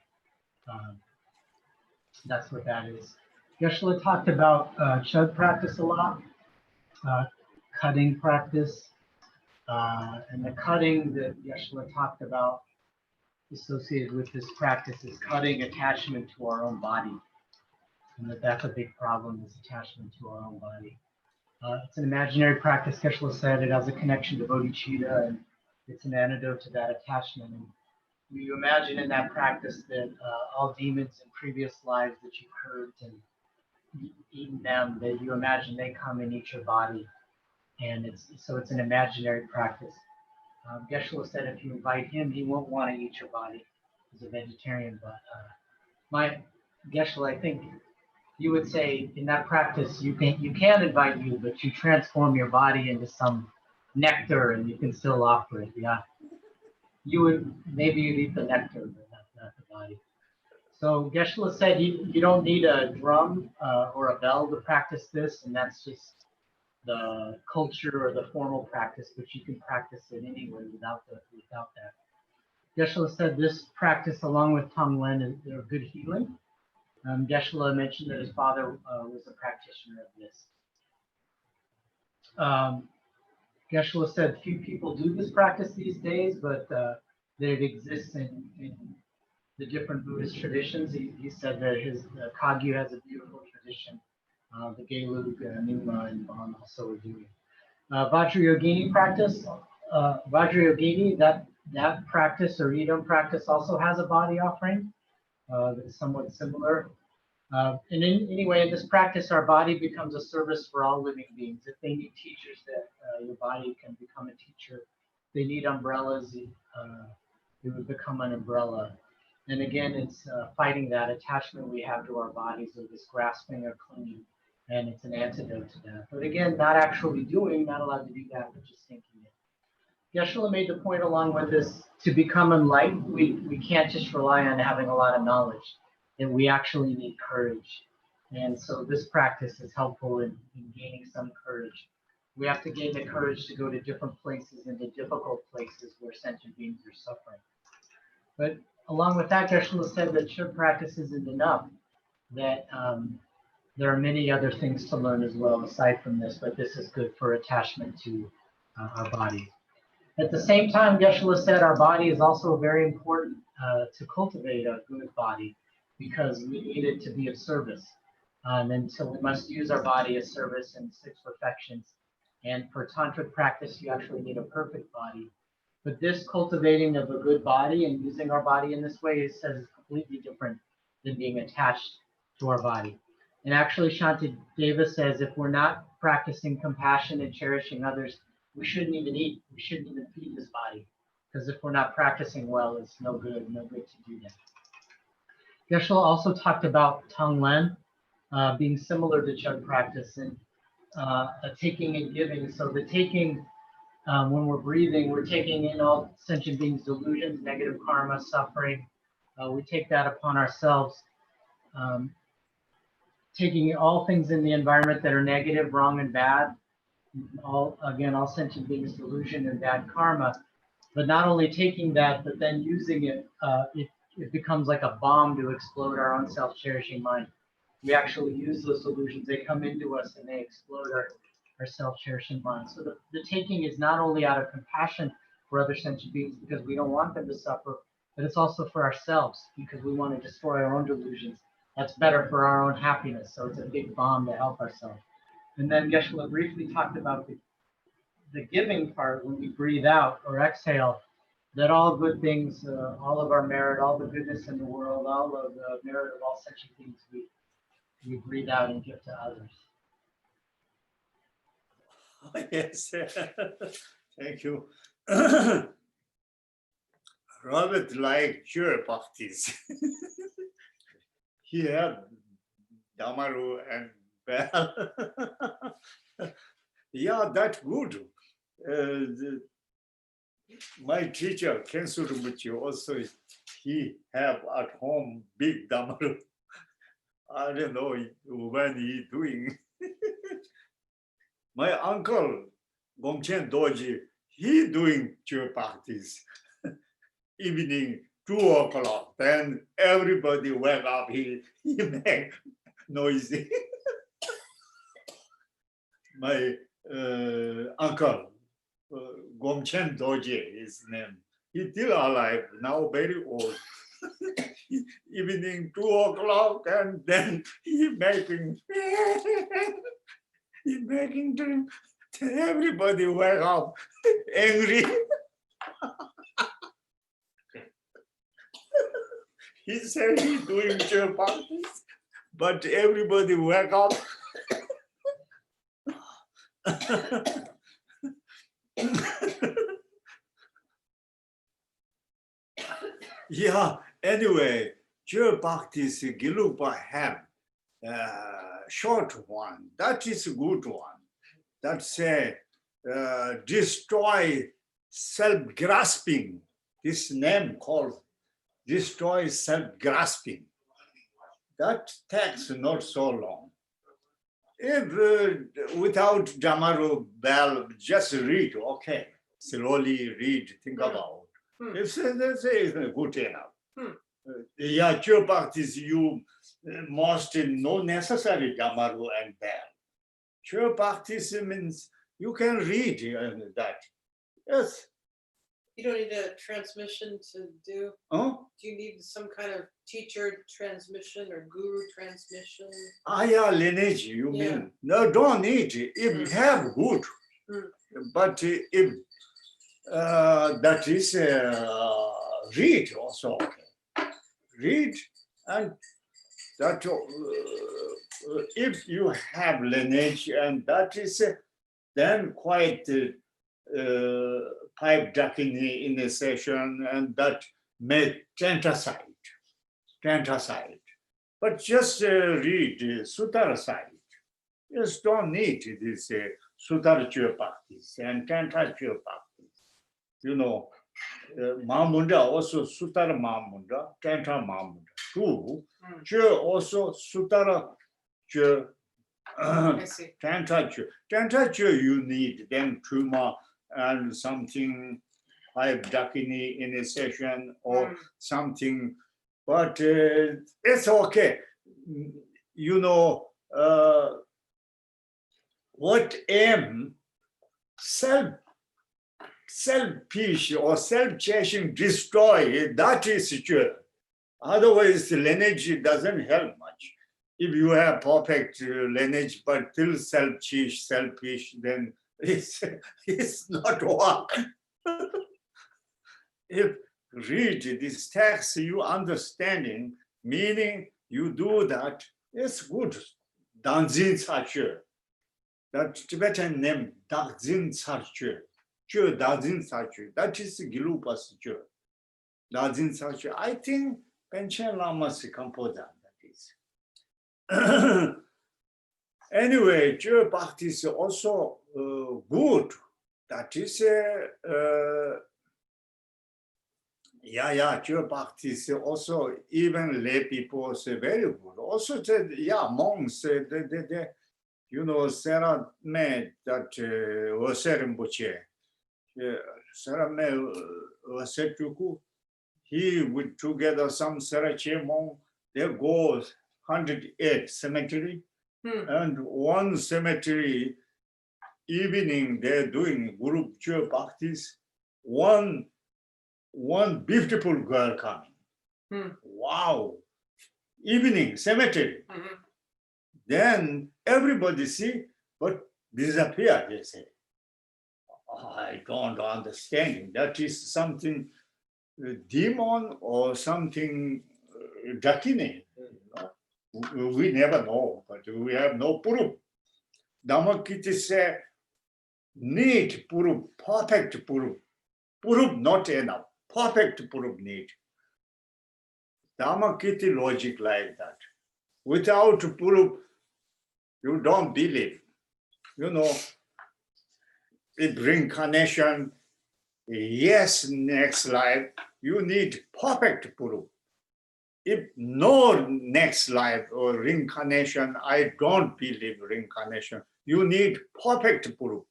that's what that is. Geshe talked about chug practice a lot, cutting practice. And the cutting that Geshe talked about associated with this practice is cutting attachment to our own body. And that's a big problem, is attachment to our own body. It's an imaginary practice, Geshe said. It has a connection to bodhicitta, and it's an antidote to that attachment. And you imagine in that practice that all demons in previous lives that you've hurt and eaten them, that you imagine they come and eat your body. And it's an imaginary practice. Geshe said if you invite him, he won't want to eat your body. He's a vegetarian. But Geshe, I think you would say in that practice, you can invite you, but you transform your body into some nectar and you can still offer it. Yeah. Maybe you'd eat the nectar, but not the body. So Geshe said you don't need a drum or a bell to practice this, and that's just the culture or the formal practice, but you can practice it anyway without that. Geshe said this practice, along with Tonglen, is a good healing. Geshe mentioned that his father was a practitioner of this. Geshe said few people do this practice these days, but that it exists in the different Buddhist traditions. He said that his Kagyu has a beautiful tradition. The Gelug, Nyingma, and Bon also are doing. Vajrayogini practice. Vajrayogini, that practice or Idam practice also has a body offering that's somewhat similar. And anyway, in this practice, our body becomes a service for all living beings. If they need teachers, that your body can become a teacher. If they need umbrellas, it would become an umbrella. And again, it's fighting that attachment we have to our bodies, or this grasping or clinging. And it's an antidote to that. But again, not actually doing, not allowed to do that, but just thinking it. Geshe made the point along with this, to become enlightened, we can't just rely on having a lot of knowledge, and we actually need courage. And so this practice is helpful in gaining some courage. We have to gain the courage to go to different places, into difficult places where sentient beings are suffering. But along with that, Geshe said that chug practice isn't enough, that there are many other things to learn as well aside from this, but this is good for attachment to our body. At the same time, Geshe said our body is also very important. to cultivate a good body because we need it to be of service. And so we must use our body as service in 6 perfections. And for tantric practice, you actually need a perfect body. But this cultivating of a good body and using our body in this way is completely different than being attached to our body. And actually, Shanti Deva says if we're not practicing compassion and cherishing others, we shouldn't even eat. We shouldn't even feed this body. Because if we're not practicing well, it's no good to do that. Geshe also talked about Tonglen being similar to Chug practice and taking and giving. So the taking, when we're breathing, we're taking in all sentient beings' delusions, negative karma, suffering. We take that upon ourselves. Taking all things in the environment that are negative, wrong, and bad. All sentient beings' delusion and bad karma. But not only taking that, but then using it, it becomes like a bomb to explode our own self-cherishing mind. We actually use those delusions. They come into us and they explode our self-cherishing mind. So the taking is not only out of compassion for other sentient beings because we don't want them to suffer, but it's also for ourselves because we want to destroy our own delusions. That's better for our own happiness. So it's a big bomb to help ourselves. And then Geshe briefly talked about the giving part when we breathe out or exhale, that all good things, all of our merit, all the goodness in the world, all of the merit of all sentient beings, we breathe out and give to others. Yes, thank you. Robert liked pure practice. He had Damaru and Bell. Yeah, that's good. My teacher, Kensu Rumuchi, also, he have at home big Damaru. I don't know when he doing. My uncle, Gongchen Doji, he doing pure practice. Evening, 2 o'clock, then everybody wake up, he make noisy. My uncle, Gongchen Doji, his name, he's still alive, now very old. Evening, 2 o'clock, and then he making dream. Everybody wake up, angry. He said he's doing pure practice, but everybody wake up. Yeah, anyway, pure practice, Gilupa have short one. That is a good one. That's destroy self-grasping. This name called destroy self-grasping. That takes not so long. If without Damaru Bell, just read, okay, slowly read, think about. If they say good enough. Yeah, pure practice, you must no necessary Damaru and Bell. Pure practice means you can read that. Yes. You don't need a transmission to do. Huh? Do you need some kind of teacher transmission or guru transmission? Yeah, lineage, you mean? No, don't need. If you have, good. But if that is read also, okay. Read, and that if you have lineage, and that is then quite pipe dakini in a session, and that may tantra side. But just read Sutara side. Just don't need this Sutara Chua practice and Tantra Chua practice. You know, Mahamudra also Sutara Mahamudra, Tantra Mahamudra. Two, Chua also Sutara Chua, Tantra Chua. Tantra Chua you need, then Truma and something like Dakini in a session or something. But it's okay. You know, what aim? Self selfish or self-chasing destroy, that is true. Otherwise, lineage doesn't help much. If you have perfect lineage, but still selfish, then it's not work. If read this text, you understanding, meaning you do that, it's good. Danjin Sache. That Tibetan name, Danjin Sache. Danjin Sache. That is Gilupa's Chö. Danjin Sache. I think Panchen Lama's composer, that is. Anyway, Chö Bhakti is also good. That is Chö Bhakti is also, even lay people say very good. Also, monks, they Sarah made that Oserimbuche, Sarah made Osetuku, he with together some Sarache monk, they go 108 cemetery, and one cemetery evening they're doing group Chö Bhaktis, one beautiful girl coming. Wow. Evening, cemetery. Then everybody see, but disappear, they say. I don't understand. That is something demon or something Dakini. We never know, but we have no proof. Dhammakiti say, need proof, perfect proof. Proof not enough. Perfect proof need. Dhammakiti logic like that. Without proof, you don't believe. If reincarnation, yes, next life, you need perfect proof. If no next life or reincarnation, I don't believe reincarnation. You need perfect proof.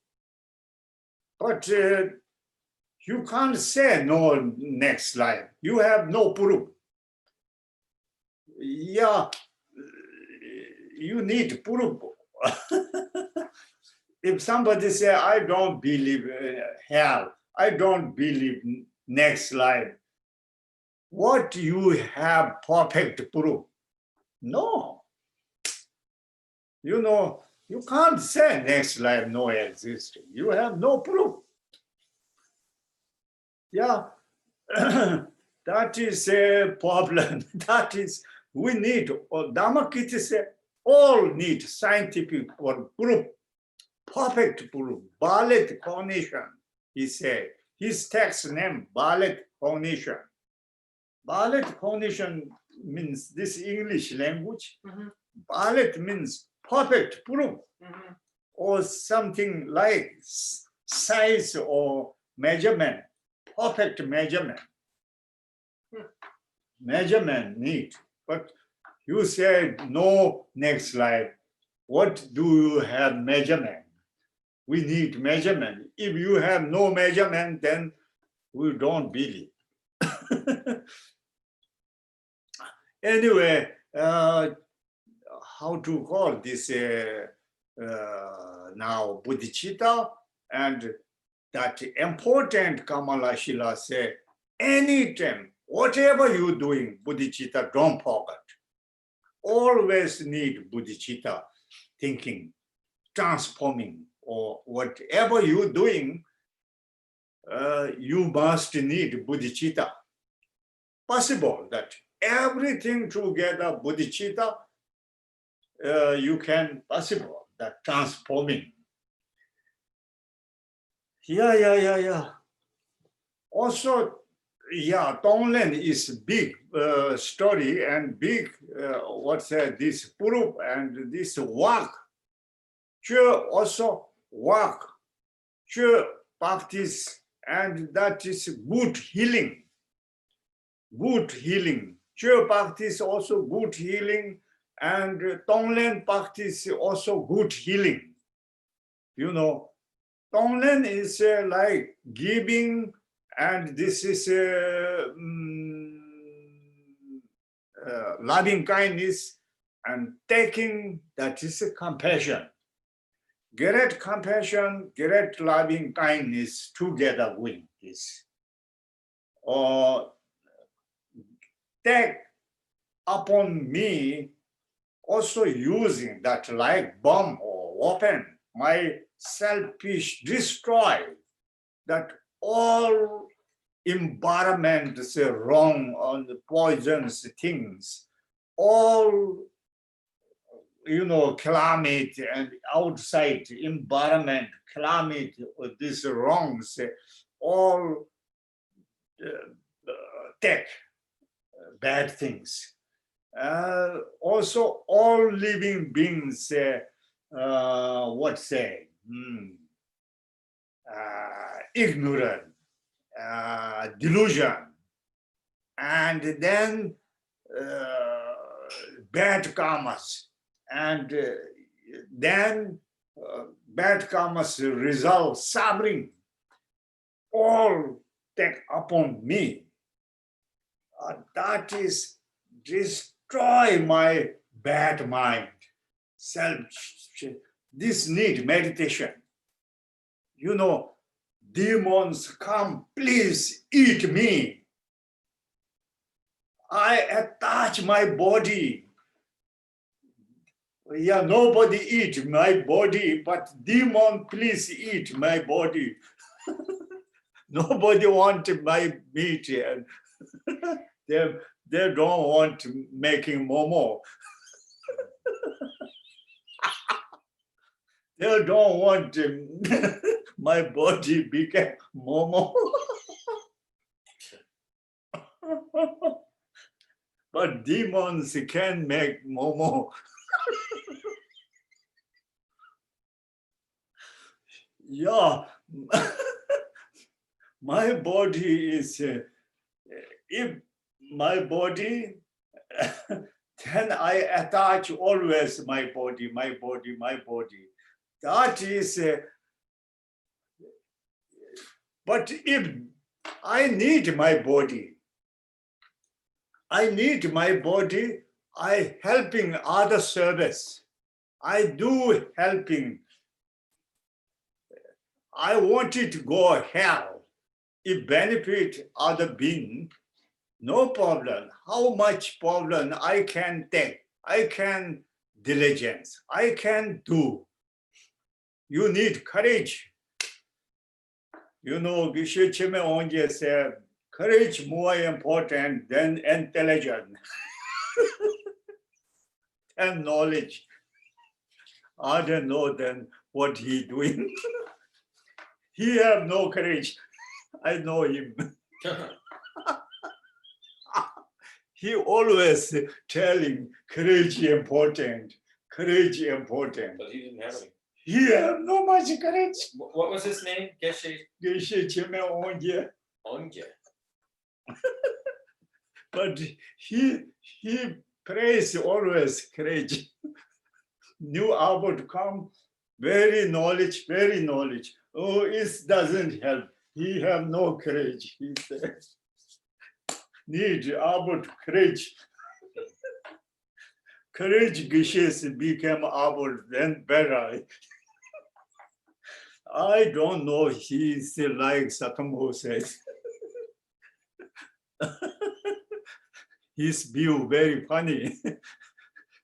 But you can't say no next life. You have no proof. Yeah, you need proof. If somebody say, I don't believe hell, I don't believe next life, what you have perfect proof? No. You can't say next life no existing. You have no proof. Yeah, that is a problem. That is, we need, or Dhammakiti say, all need scientific or proof, perfect proof, valid cognition, he said. His text name, valid cognition. Valid cognition means this English language. Valid means perfect proof, or something like size or measurement, perfect measurement. Measurement need, but you said no next life. What do you have measurement? We need measurement. If you have no measurement, then we don't believe. Anyway, how to call this now bodhicitta, and that important Kamala Shila say, anytime, whatever you're doing, bodhicitta, don't forget. Always need bodhicitta thinking, transforming, or whatever you're doing, you must need bodhicitta. Possible that everything together, bodhicitta, you can possible that transforming. Yeah. Also, Tonglen is big story and big, this proof and this work. Chö also work, Chö practice, and that is good healing. Good healing. Chö practice also good healing, and Tonglen practice also good healing. Tonglen is like giving, and this is loving kindness, and taking, that is compassion. great compassion, great loving kindness together with this. Or take upon me also using that like bomb or weapon, my selfish destroy that all environment say wrong on the poisonous things, all climate and outside environment, climate, these wrongs, all take bad things. Also, all living beings, ignorant, delusion, and then bad karmas, and then bad karmas result suffering, all take upon me. That is destroy my bad mind, self. This need meditation. Demons come, please eat me. I attach my body. Yeah, nobody eat my body, but demon, please eat my body. Nobody want my meat. And they don't want making momo. They don't want my body become momo. But demons can make momo. Yeah, my body is, if my body, then I attach always my body. That is, but if I need my body, I helping other service. I do helping. I wanted to go hell. If benefit other being, no problem. How much problem I can take? I can diligence. I can do. You need courage. Geshe Soepa said, courage more important than intelligence and knowledge. I don't know then what he doing. He have no courage. I know him. He always telling courage important. But he didn't have any. He have no much courage. What was his name? Geshe Geshe Soepa. Onge. But he praise always courage. New about come, very knowledge. Oh, it doesn't help. He have no courage. He says, need about courage. Courage Geshe became able, then better. I don't know. He's like Sakambo says. His view very funny.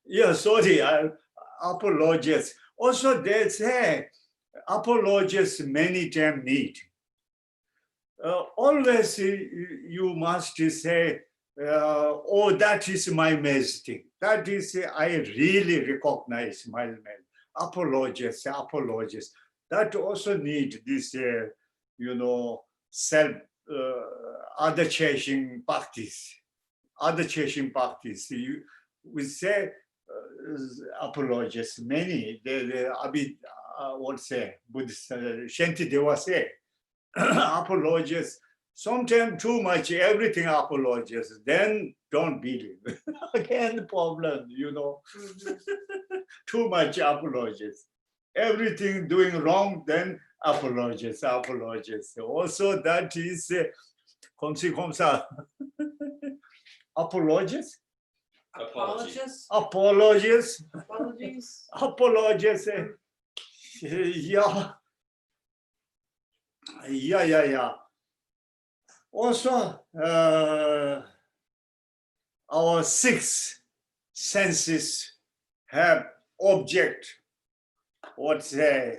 Yeah, sorry, I apologize. Also, they say apologies many times need. Always you must say, oh, that is my mistake. That is, I really recognize my mistake. Apologies. That also need this, self, other chasing practice. We say apologies, many, Buddhist, Shanti Deva say, apologies, sometimes too much, everything apologies, then don't believe. Again, problem, too much apologies. Everything doing wrong, then apologies. Also, that is, apologies. Apologies. Apologies. Apologies. Apologies. Yeah, yeah. Also, our six senses have object, what's say,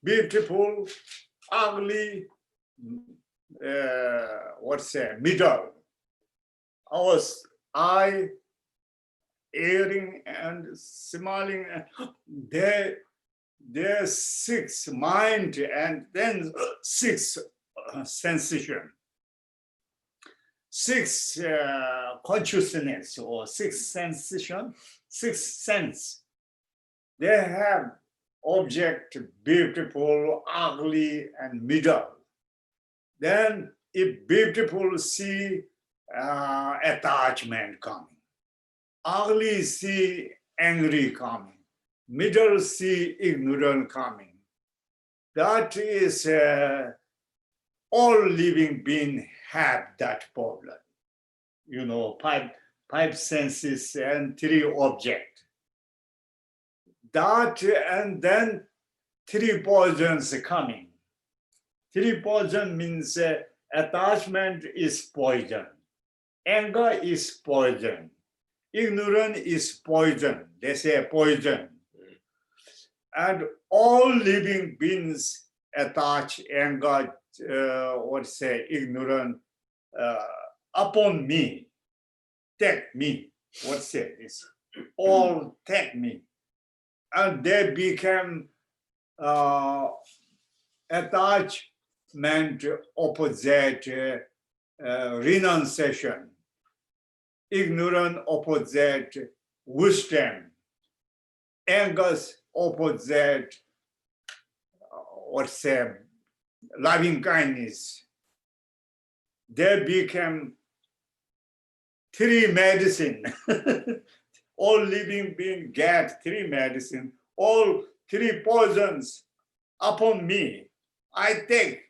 beautiful, ugly, what's say, middle. Our eye, hearing, and smiling, there's six mind, and then six sensation, six consciousness, or six sensation, six sense. They have object, beautiful, ugly, and middle. Then if beautiful, see attachment coming. Ugly, see angry coming. Middle, see ignorant coming. That is all living beings have that problem. You know, five senses and three objects. That, and then three poisons coming. Three poison means attachment is poison, anger is poison, ignorance is poison. They say poison. And all living beings attach anger, ignorance upon me, take me. What's it? It's all take me. And they become attachment opposite renunciation, ignorant opposite wisdom, anger's opposite loving kindness. They become three medicine. All living beings get three medicine, all three poisons upon me. I take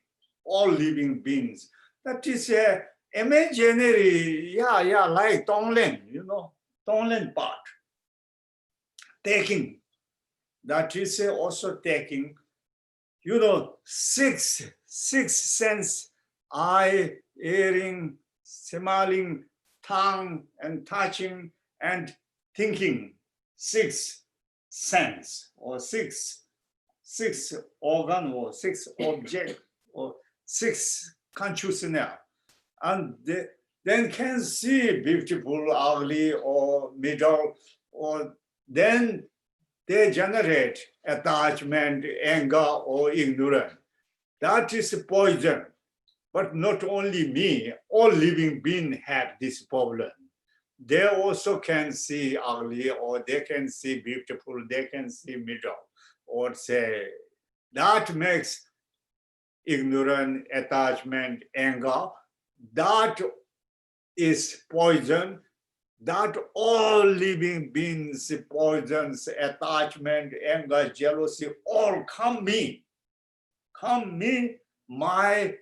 all living beings. That is a imaginary, like Tonglen, Tonglen part. Taking. That is also taking, six sense, eye, hearing, smelling, tongue, and touching, and thinking. Six sense, or six organ, or six object, or six consciousness. And then can see beautiful, ugly, or middle, or then they generate attachment, anger, or ignorance. That is poison. But not only me, all living beings have this problem. They also can see ugly, or they can see beautiful, they can see middle, or say, that makes ignorance, attachment, anger. That is poison. That all living beings, poisons, attachment, anger, jealousy, all come me, my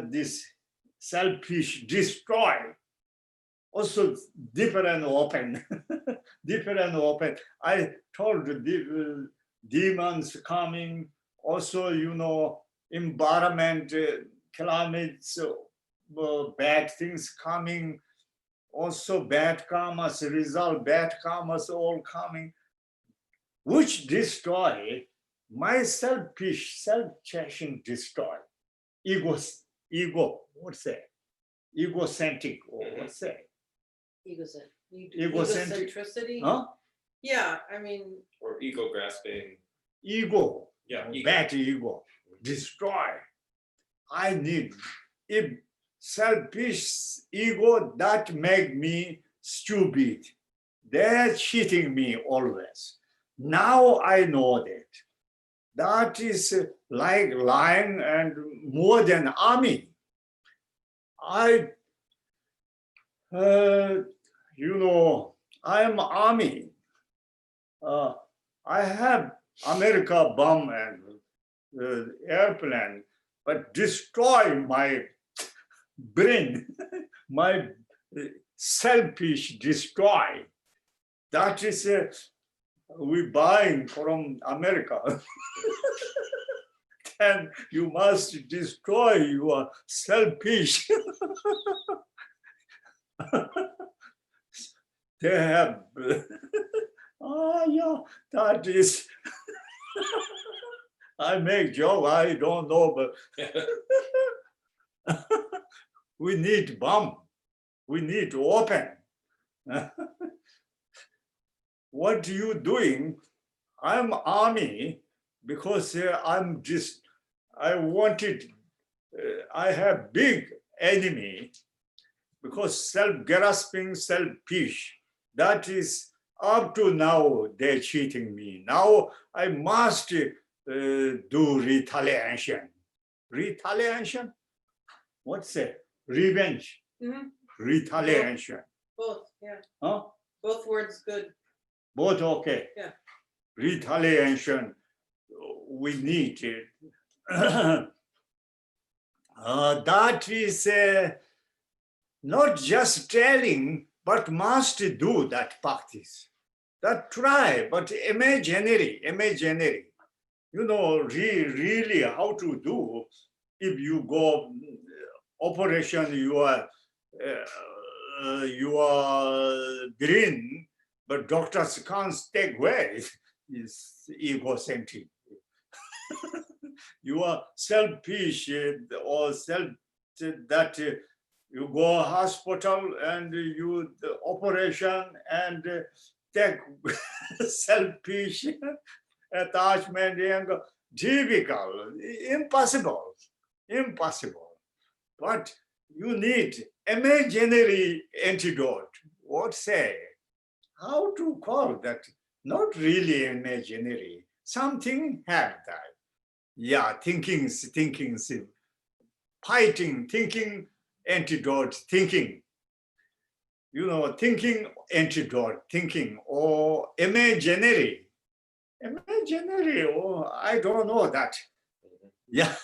this selfish destroy. Also different open, different open. I told the demons coming, also, environment, climates, bad things coming, also bad karmas, result, bad karmas all coming, which destroy my selfish, self-chasing destroy. Ego, what's that? Egocentric, or what's that? Egocentric. Egocentricity? Huh? Yeah, I mean, Or ego grasping. Ego, Yeah, ego. bad ego, destroy. I need, if selfish ego, that make me stupid. They're cheating me always. Now I know that. That is like lion and more than army. I am army. I have America bomb and airplane, but destroy my brain, my selfish destroy. That is we buying from America. Then you must destroy your selfish. They have, yeah, that is, I make joke, I don't know, but we need bomb. We need to open. What you doing? I'm army because I'm just, I wanted, I have big enemy because self-grasping, selfish. That is up to now they're cheating me. Now I must do retaliation. Retaliation? What's it? Revenge. Mhm. Retaliation. Both, yeah. Huh? Both words good. Both okay. Yeah. Retaliation. We need it. That is not just telling, but must do that practice. That try, but imaginary. You know, really how to do. If you go operation, you are green, but doctors can't take away. Is egocentric. You are selfish or self that you go hospital and you the operation and take selfish attachment and difficult, impossible. But you need imaginary antidote. What say? How to call that? Not really imaginary. Something have that. Yeah, thinking, fighting, thinking, antidote, thinking. You know, thinking, antidote, thinking, or imaginary. Imaginary, oh, I don't know that. Yeah,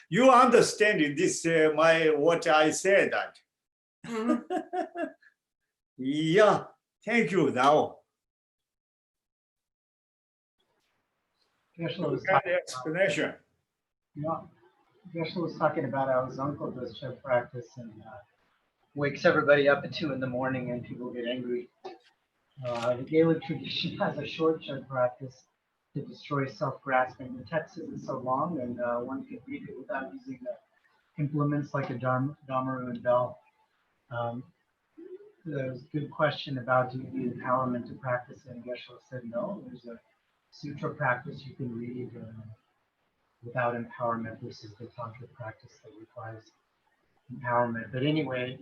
you understand this, what I said that. Mhm. Yeah, thank you now. Geshe You was got talking the explanation. about, Geshe was talking about how his uncle does Chud practice and wakes everybody up at 2 in the morning and people get angry. The Gaelic tradition has a short Chud practice to destroy self-grasping. The text isn't so long and one can read it without using the implements like a damaru and bell. There's a good question about do you need empowerment to practice it, and Geshe said no. There's a sutra practice you can read without empowerment versus the tantric practice that requires empowerment. But anyway,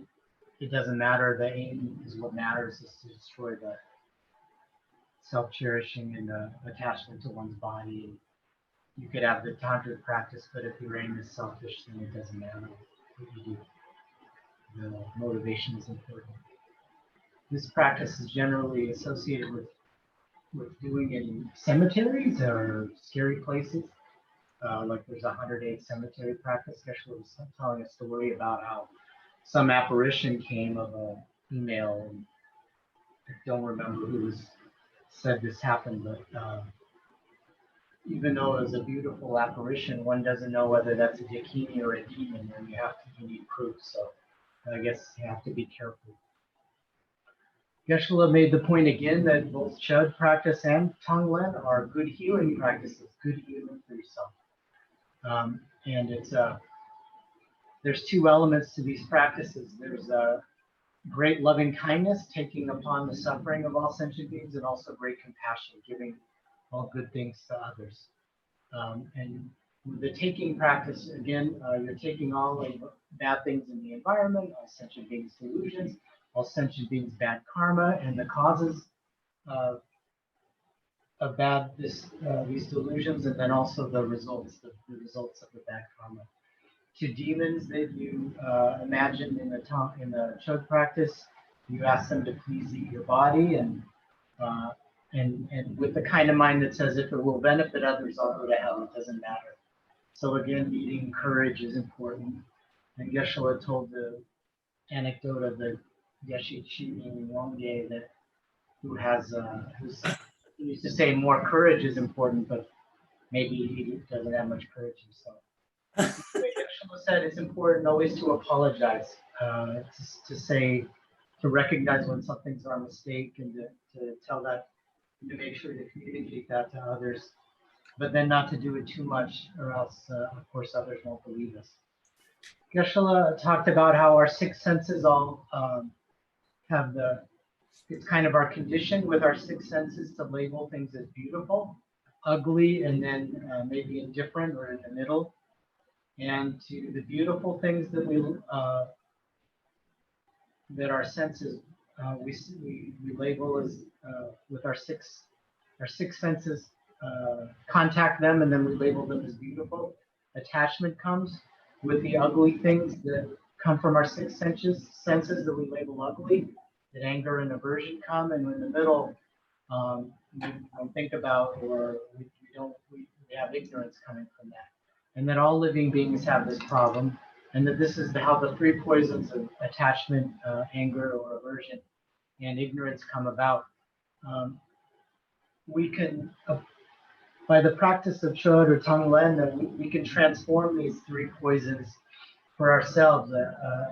it doesn't matter. The aim is what matters is to destroy the self-cherishing and attachment to one's body. And you could have the tantric practice, but if your aim is selfish, then it doesn't matter what you do. The motivation is important. This practice is generally associated with doing in cemeteries or scary places. Like there's a 100-day cemetery practice. Geshe was telling a story about how some apparition came of a female. And I don't remember who said this happened, but even though it was a beautiful apparition, one doesn't know whether that's a dakini or a demon, and you need proof. So I guess you have to be careful. Geshe made the point again that both Chud practice and Tonglen are good healing practices, good healing for yourself. And it's there's two elements to these practices. There's great loving kindness, taking upon the suffering of all sentient beings, and also great compassion, giving all good things to others. And with the taking practice, again, you're taking all of the bad things in the environment, all sentient beings' delusions, all sentient beings' bad karma, and the causes of these delusions, and then also the results of the bad karma. To demons that you imagine in the Chud practice, you ask them to please eat your body, and with the kind of mind that says if it will benefit others, I'll go to hell. It doesn't matter. So again, needing courage is important. And Geshe told the anecdote of the Geshe Chi Wangye that whose he used to say more courage is important, but maybe he doesn't have much courage himself. Geshe said it's important always to apologize, to say, to recognize when something's our mistake and to tell that, to make sure to communicate that to others, but then not to do it too much or else, of course, others won't believe us. Geshe talked about how our six senses all have it's kind of our condition with our six senses to label things as beautiful, ugly, and then maybe indifferent or in the middle. And to the beautiful things that that our senses we label as with our six senses, contact them, and then we label them as beautiful. Attachment comes with the ugly things that come from our six senses that we label ugly. That anger and aversion come, and in the middle, we don't think about, or we have ignorance coming from that. And that all living beings have this problem, and that this is how the three poisons of attachment, anger or aversion, and ignorance come about. We can, by the practice of Chod or Tonglen, that we can transform these three poisons for ourselves,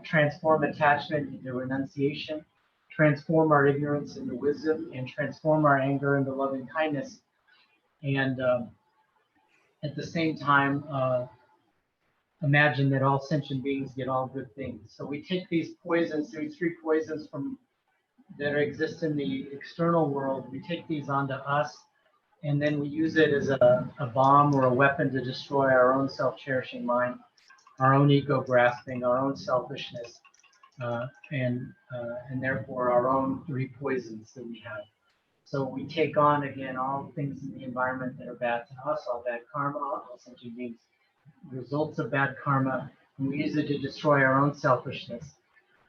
transform attachment into renunciation, transform our ignorance into wisdom, and transform our anger into loving kindness. And at the same time, imagine that all sentient beings get all good things. So we take these poisons, these three poisons that exist in the external world, we take these onto us, and then we use it as a bomb or a weapon to destroy our own self-cherishing mind, our own ego grasping, our own selfishness, and therefore our own three poisons that we have. So we take on again all things in the environment that are bad to us, all bad karma, all sentient beings, results of bad karma, and we use it to destroy our own selfishness.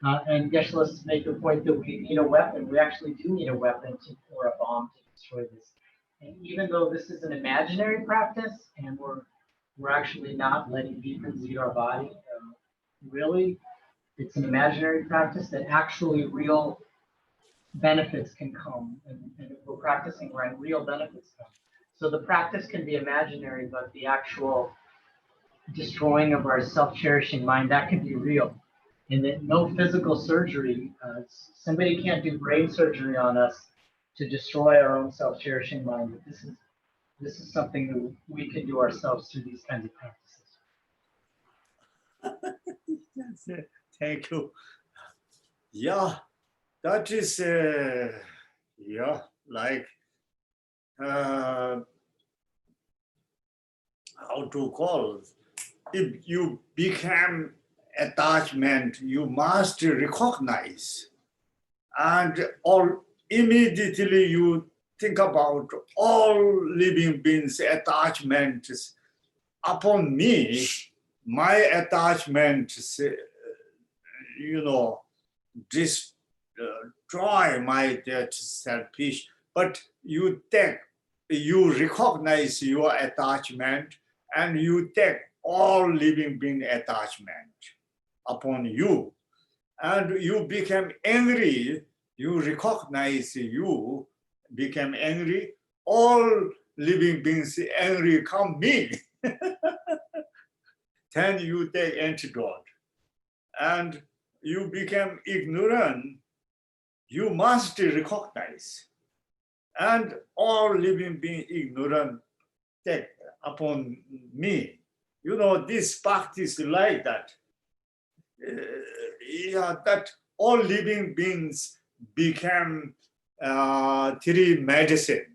And Geshe made the point that we need a weapon. We actually do need a weapon or a bomb to destroy this. And even though this is an imaginary practice, and we're actually not letting demons eat our body, really, it's an imaginary practice that actually real benefits can come, and if we're practicing right, real benefits come. So the practice can be imaginary, but the actual destroying of our self-cherishing mind, that can be real. And that no physical surgery, somebody can't do brain surgery on us to destroy our own self-cherishing mind. But this is something that we can do ourselves through these kinds of practices. Thank you. Yeah, that is, like, how to call, if you become attachment, you must recognize, and immediately you think about all living beings' attachments upon me. My attachments, destroy my that selfish, but you recognize your attachment, and you take all living being attachment upon you, and you become angry. You recognize you become angry. All living beings angry come me. Then you take antidote, and you become ignorant. You must recognize, and all living being ignorant take upon me. This practice like that. That all living beings become three medicine.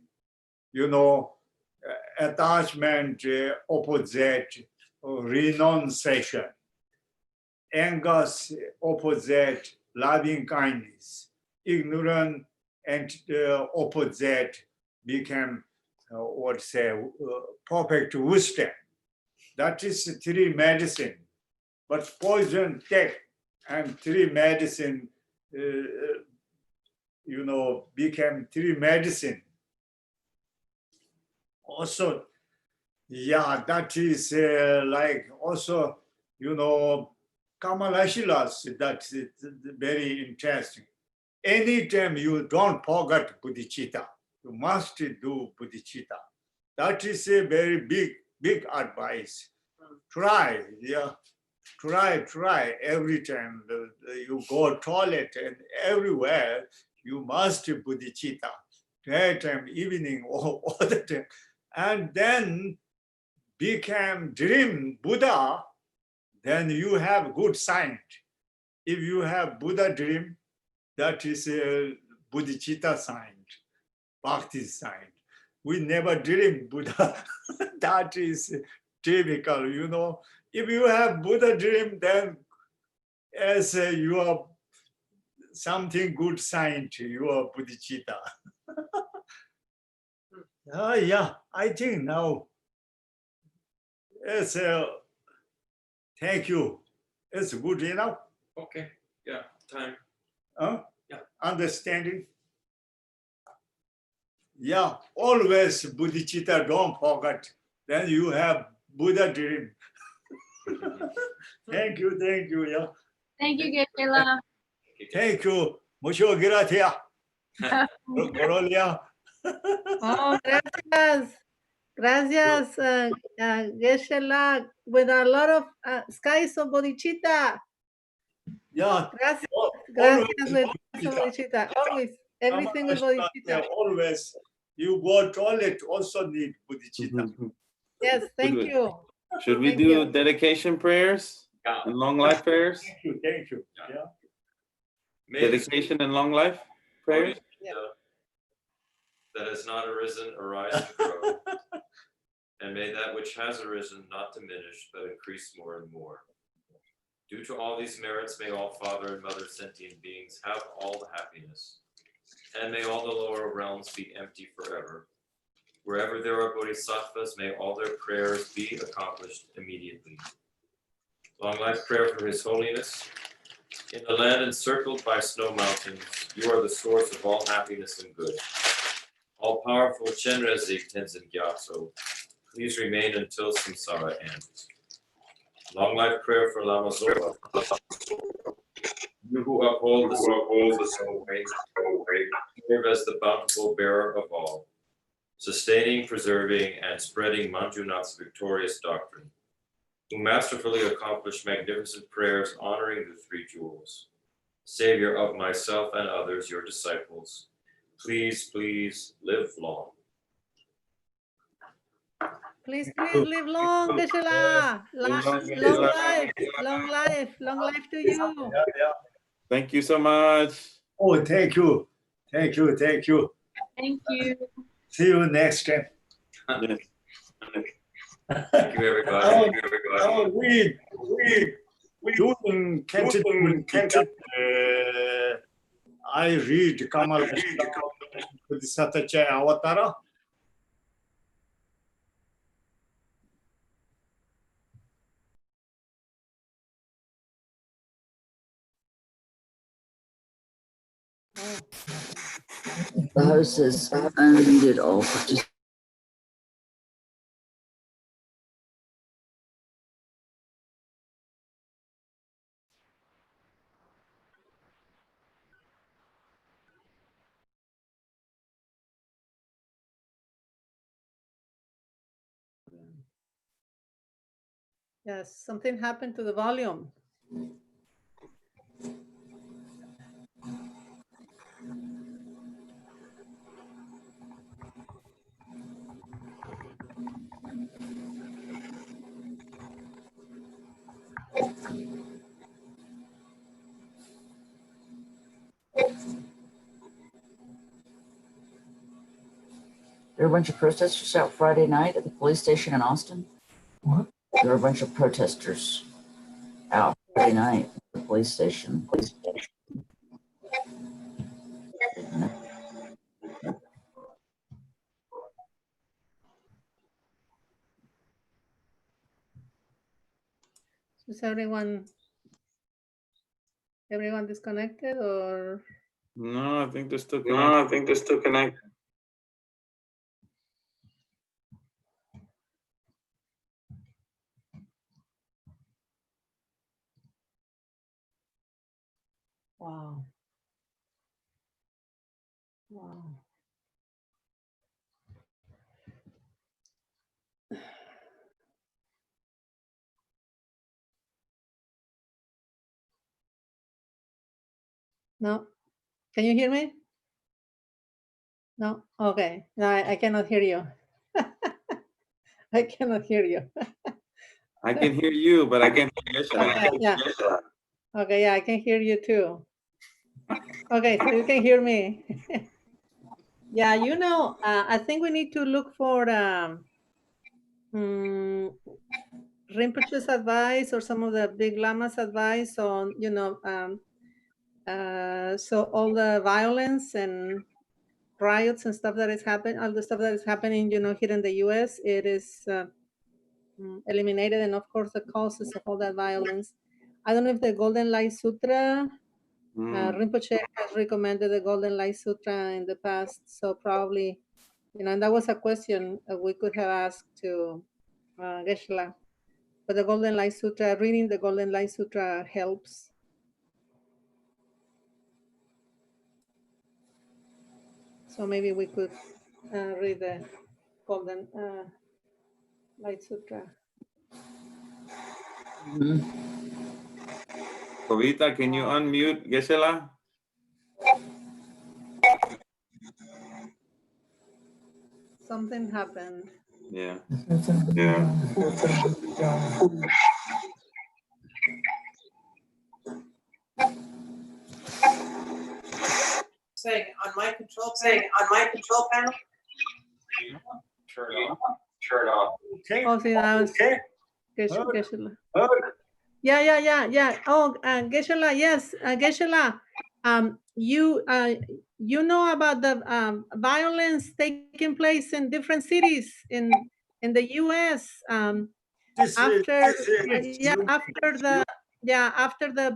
Attachment, opposite, renunciation. Anger, opposite, loving kindness. Ignorant and opposite become perfect wisdom. That is three medicine. But poison take, and three medicine, became three medicine. Also, that is like also, Kamalashilas, that's very interesting. Anytime you don't forget bodhicitta, You must do bodhicitta. That is a very big advice. Try, yeah. Try every time you go toilet and everywhere, you must bodhicitta. Daytime, evening, all the time. And then become dream Buddha, then you have good sign. If you have Buddha dream, that is a bodhicitta sign, bhakti sign. We never dream Buddha. That is typical, you know. If you have Buddha dream, then as you are something good sign to you are bodhicitta. Yeah, I think now, it's, thank you. It's good enough. Okay. Yeah. Time. Huh? Yeah. Understanding? Yeah, always bodhicitta, don't forget. Then you have Buddha dream. Thank you, yeah. Thank you, Geshe-la. Thank you. Mucho gracias. Gloria. Oh, gracias. Gracias, Geshe-la, with a lot of skies of bodhicitta. Yeah. Gracias, Always gracias with skies of bodhicitta. Always, everything with bodhicitta. Always. You go toilet also need bodhicitta. Yes, thank you. Should we Thank do you. dedication prayers Yeah. and long life prayers? Thank you. Yeah. May the Dedication and long life prayers? that has not arisen arise and grow, and may that which has arisen not diminish, but increase more and more. Due to all these merits, may all father and mother sentient beings have all the happiness, and may all the lower realms be empty forever. Wherever there are bodhisattvas, may all their prayers be accomplished immediately. Long life prayer for His Holiness. In a land encircled by snow mountains, you are the source of all happiness and good. All powerful Chenrezig Tenzin Gyatso, please remain until samsara ends. Long life prayer for Lama Zopa. You who uphold the soul way, serve as the bountiful bearer of all, sustaining, preserving, and spreading Manjunath's victorious doctrine, who masterfully accomplished magnificent prayers honoring the three jewels. Savior of myself and others, your disciples, please live long. Please live long, Geshe-la. Long life to you. Yeah. Thank you so much. Oh, thank you. Thank you. See you next time. Yes. Thank you, everybody. We doing Canterbury. I read Kamal Bodhisattva Avatara. The host says unmuted all participants. Yes, something happened to the volume. There were a bunch of protesters out Friday night at the police station in Austin. What? There were a bunch of protesters out Friday night at the police station. Is everyone disconnected or? No, I think they're still connected. Wow. No? Can you hear me? No? Okay. No, I cannot hear you. I cannot hear you. I can hear you, but I can't hear Geshe-la. Okay, yeah. Okay, yeah, I can hear you too. Okay, so you can hear me. Yeah, you know, I think we need to look for Rinpoche's advice or some of the big lamas' advice on, you know, so all the violence and riots and stuff that is happening, all the stuff that is happening, you know, here in the U.S., it is eliminated, and of course the causes of all that violence. I don't know if the Golden Light Sutra, Rinpoche has recommended the Golden Light Sutra in the past, so probably, you know, and that was a question we could have asked to Geshe-la. But the Golden Light Sutra, reading the Golden Light Sutra helps. So maybe we could read the Golden Light Sutra. Kavita, can you unmute Geshe-la? Something happened. Yeah. Saying on my control panel. Turn off. Okay. Oh, see, that was Okay. Geshe-la. Good. Yeah. Oh, Geshe-la, yes, Geshe-la. You know about the violence taking place in different cities in the U.S. This is- After this is- after the